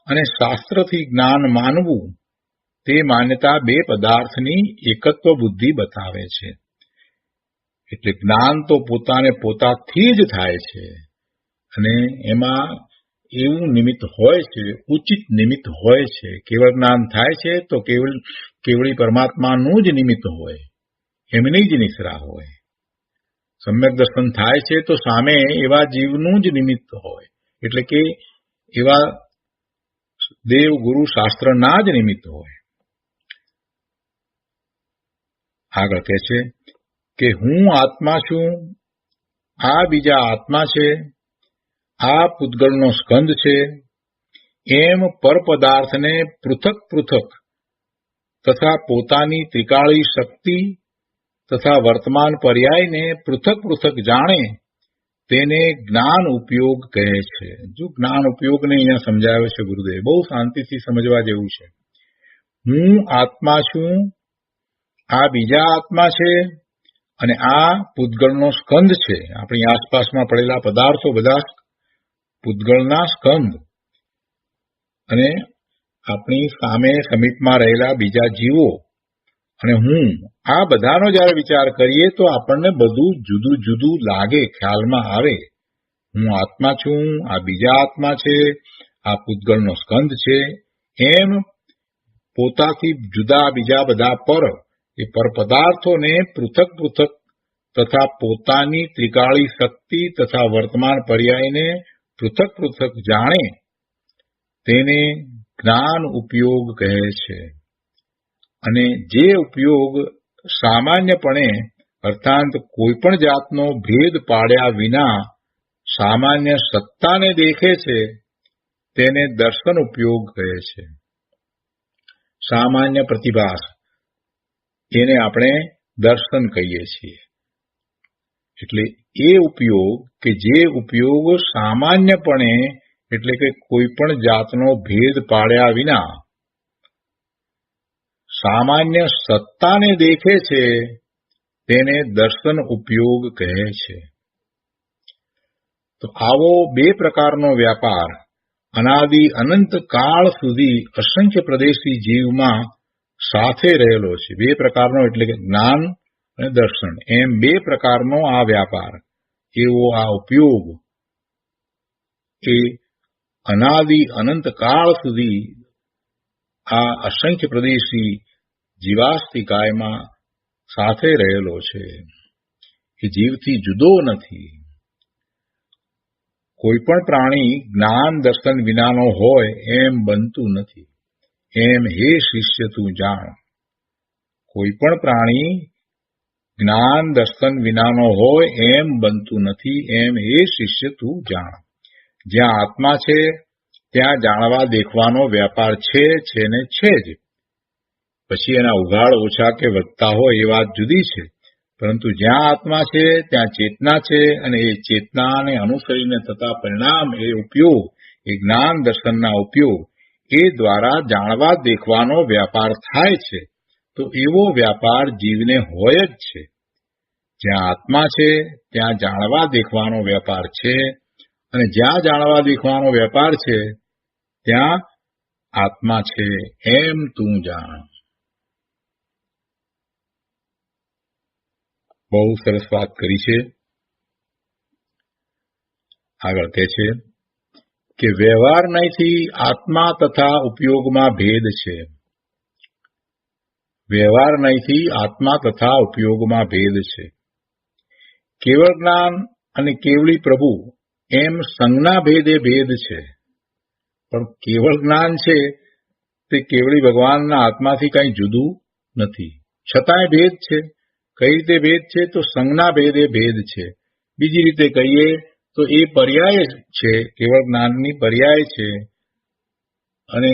અને શાસ્ત્રથી જ્ઞાન માનવું તે માન્યતા બે પદાર્થની એકત્વ બુદ્ધિ બતાવે છે. એટલે જ્ઞાન તો પોતાને પોતાથી જ થાય છે, અને એમાં એવું નિમિત્ત હોય છે, ઉચિત નિમિત્ત હોય છે. કેવળ જ્ઞાન થાય છે તો કેવળી પરમાત્માનું જ નિમિત્ત હોય, એમની જ નિશ્રા હોય. સમ્યક દર્શન થાય છે તો સામે એવા જીવનું જ નિમિત્ત હોય, એટલે કે એવા દેવ, ગુરુ, શાસ્ત્રના જ નિમિત્ત હોય. આગળ કહે છે કે હું આત્મા છું, આ બીજા આત્મા છે, આ પૂતગલનો સ્કંદ છે, એમ પરપદાર્થને પૃથક પૃથક તથા પોતાની ત્રિકાળી શક્તિ તથા વર્તમાન પર્યાયને પૃથક પૃથક જાણે તેને જ્ઞાન ઉપયોગ કહે છે. જો જ્ઞાન ઉપયોગને અહીંયા સમજાવે છે ગુરુદેવ, બહુ શાંતિથી સમજવા જેવું છે. હું આત્મા છું, આ બીજા આત્મા છે, અને આ પૂતગલનો સ્કંદ છે. આપણી આસપાસમાં પડેલા પદાર્થો બધા પૂતગલના સ્કંદ, અને આપણી સામે સમીપમાં રહેલા બીજા જીવો અને હું, આ બધાનો જયારે વિચાર કરીએ તો આપણને બધું જુદું જુદું લાગે, ખ્યાલમાં આવે. હું આત્મા છું, આ બીજા આત્મા છે, આ પૂતગલનો સ્કંદ છે, એમ પોતાથી જુદા બીજા બધા એ પર પદાર્થોને પૃથક પૃથક તથા પોતાની ત્રિકાળી શક્તિ તથા વર્તમાન પર્યાયને પૃથક પૃથક જાણે તેને જ્ઞાન ઉપયોગ કહે છે. અને જે ઉપયોગ સામાન્યપણે અર્થાત કોઈપણ જાતનો ભેદ પાડ્યા વિના સામાન્ય સત્તાને દેખે છે તેને દર્શન ઉપયોગ કહે છે. સામાન્ય પ્રતિભાસ એને આપણે દર્શન કહીએ છીએ. એટલે એ ઉપયોગ કે જે ઉપયોગ સામાન્યપણે એટલે કે કોઈ પણ જાતનો ભેદ પાડ્યા વિના સામાન્ય સત્તાને દેખે છે તેને દર્શન ઉપયોગ કહે છે. તો આવો બે પ્રકારનો વ્યાપાર અનાદિ અનંત કાળ સુધી અસંખ્ય પ્રદેશી જીવમાં સાથે રહેલો છે. બે પ્રકારનો એટલે કે જ્ઞાન અને દર્શન, એમ બે પ્રકારનો આ વ્યાપાર, એવો આ ઉપયોગ એ અનાદિ અનંત કાળ સુધી આ અસંખ્ય પ્રદેશી જીવાસ્તિકાયમાં સાથે રહેલો છે. એ જીવથી જુદો નથી. કોઈ પણ પ્રાણી જ્ઞાન દર્શન વિનાનો હોય એમ બનતું નથી. એમ હે શિષ્ય તું જાણ. કોઈ પણ પ્રાણી જ્ઞાન દર્શન વિનાનો હોય એમ બનતું નથી. એમ હે શિષ્ય તું જાણ. જ્યાં આત્મા છે ત્યાં જાણવા દેખવાનો વ્યાપાર છે ને છે જ. પછી એના ઉઘાડ ઓછા કે વધતા હોય એ વાત જુદી છે, પરંતુ જ્યાં આત્મા છે ત્યાં ચેતના છે, અને એ ચેતનાને અનુસરીને થતા પરિણામ, એ ઉપયોગ, એ જ્ઞાન દર્શનના ઉપયોગ, એ દ્વારા જાણવા દેખવાનો વ્યાપાર થાય છે. તો એવો વ્યાપાર જીવને હોય જ છે. જ્યાં આત્મા છે ત્યાં જાણવા દેખવાનો વ્યાપાર છે, અને જ્યાં જાણવા દેખવાનો વ્યાપાર છે ત્યાં આત્મા છે, એમ તું જાણ. બહુ સરસ વાત કરી છે. આગળ કહે છે કે વ્યવહાર નહીંથી આત્મા તથા ઉપયોગમાં ભેદ છે. વ્યવહાર નહીંથી આત્મા તથા ઉપયોગમાં ભેદ છે. કેવળ જ્ઞાન અને કેવળી પ્રભુ એમ સંજ્ઞા ભેદે ભેદ છે. પણ કેવળ જ્ઞાન છે તે કેવળી ભગવાનના આત્માથી કંઈ જુદું નથી, છતાંય ભેદ છે. કઈ રીતે ભેદ છે? તો સંજ્ઞા ભેદે ભેદ છે. બીજી રીતે કહીએ તો એ પર્યાય છે, કેવળ જ્ઞાનની પર્યાય છે. અને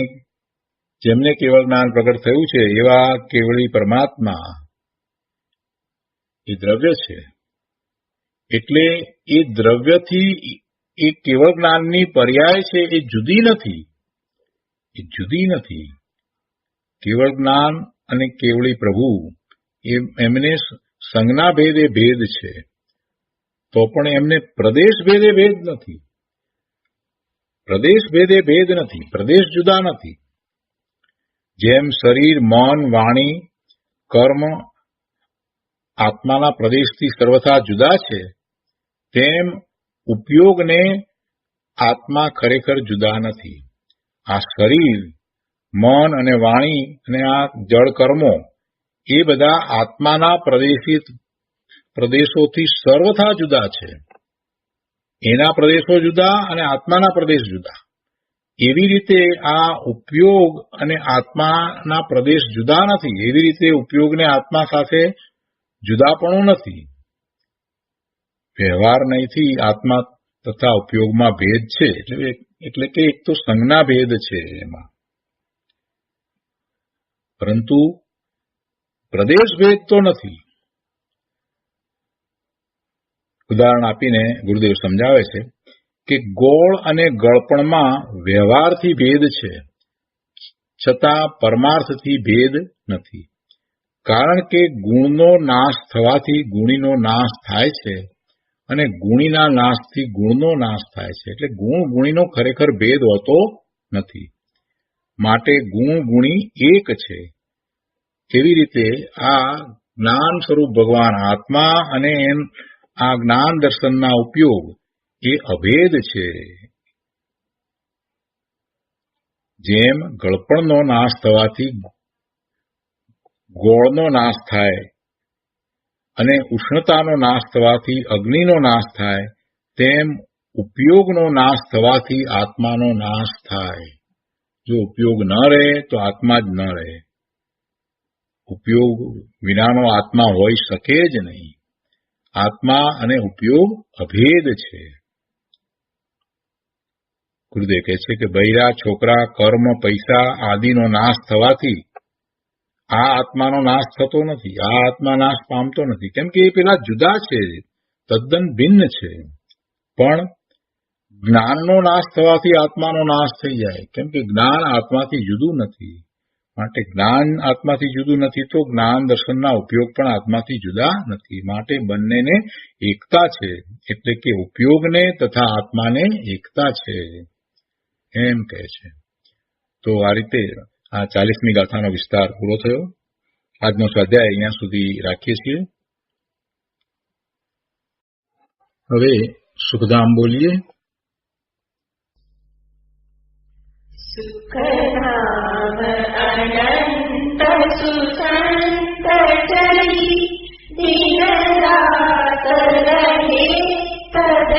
જેમને કેવળ જ્ઞાન પ્રગટ થયું છે એવા કેવળી પરમાત્મા એ દ્રવ્ય છે. એટલે એ દ્રવ્યથી એ કેવળ જ્ઞાનની પર્યાય છે, એ જુદી નથી. એ જુદી નથી. કેવળ જ્ઞાન અને કેવળી પ્રભુ એમને સંજ્ઞા ભેદે ભેદ છે, તો પણ એમને પ્રદેશ ભેદે ભેદ નથી. પ્રદેશ ભેદે ભેદ નથી. પ્રદેશ જુદા નથી. જેમ શરીર, મન, વાણી, કર્મ આત્માના પ્રદેશથી સર્વથા જુદા છે, તેમ ઉપયોગને આત્મા ખરેખર જુદા નથી. આ શરીર, મન અને વાણી અને આ જળ કર્મો એ બધા આત્માના પ્રદેશોથી સર્વથા જુદા છે. એના પ્રદેશો જુદા અને આત્માના પ્રદેશ જુદા. એવી રીતે આ ઉપયોગ અને આત્માના પ્રદેશ જુદા નથી. એવી રીતે ઉપયોગને આત્મા સાથે જુદાપણું નથી. વ્યવહાર નહીંથી આત્મા તથા ઉપયોગમાં ભેદ છે, એટલે કે એક તો સંજ્ઞા ભેદ છે એમાં, પરંતુ પ્રદેશ ભેદ તો નથી. ઉદાહરણ આપીને ગુરુદેવ સમજાવે છે કે ગોળ અને ગળપણમાં વ્યવહારથી ભેદ છે, છતાં પરમાર્થથી ભેદ નથી. કારણ કે ગુણનો નાશ થવાથી ગુણીનો નાશ થાય છે, અને ગુણીના નાશથી ગુણનો નાશ થાય છે. એટલે ગુણ ગુણીનો ખરેખર ભેદ હોતો નથી. માટે ગુણ ગુણી એક છે. એવી રીતે આ જ્ઞાન સ્વરૂપ ભગવાન આત્મા અને આ જ્ઞાન દર્શનના ઉપયોગ એ અભેદ છે. જેમ ગળપણનો નાશ થવાથી ગોળનો નાશ થાય અને ઉષ્ણતાનો નાશ થવાથી અગ્નિનો નાશ થાય, તેમ ઉપયોગનો નાશ થવાથી આત્માનો નાશ થાય. જો ઉપયોગ ન રહે તો આત્મા જ ન રહે. ઉપયોગ વિનાનો આત્મા હોઈ શકે જ નહીં. આત્મા અને ઉપયોગ અભેદ છે. ગુરુદેવ કહે છે કે બૈરા, છોકરા, કર્મ, પૈસા આદિનો નાશ થવાથી આ આત્માનો નાશ થતો નથી. આ આત્મા નાશ પામતો નથી. કેમ કે એ પેલા જુદા છે, તદ્દન ભિન્ન છે. પણ જ્ઞાનનો નાશ થવાથી આત્માનો નાશ થઈ જાય. કેમ કે જ્ઞાન આત્માથી જુદું નથી. માટે જ્ઞાન આત્માથી જુદું નથી તો જ્ઞાન દર્શનના ઉપયોગ પણ આત્માથી જુદા નથી. માટે બંનેને એકતા છે, એટલે કે ઉપયોગને તથા આત્માને એકતા છે એમ કહે છે. તો આ રીતે આ 40મી ગાથાનો વિસ્તાર પૂરો થયો. આજનો સ્વાધ્યાય અહીંયા સુધી રાખીએ છીએ. હવે સુખધામ બોલીએ. સુખધામ અનંત સુસંત ચરી દિન રાત રહે તદ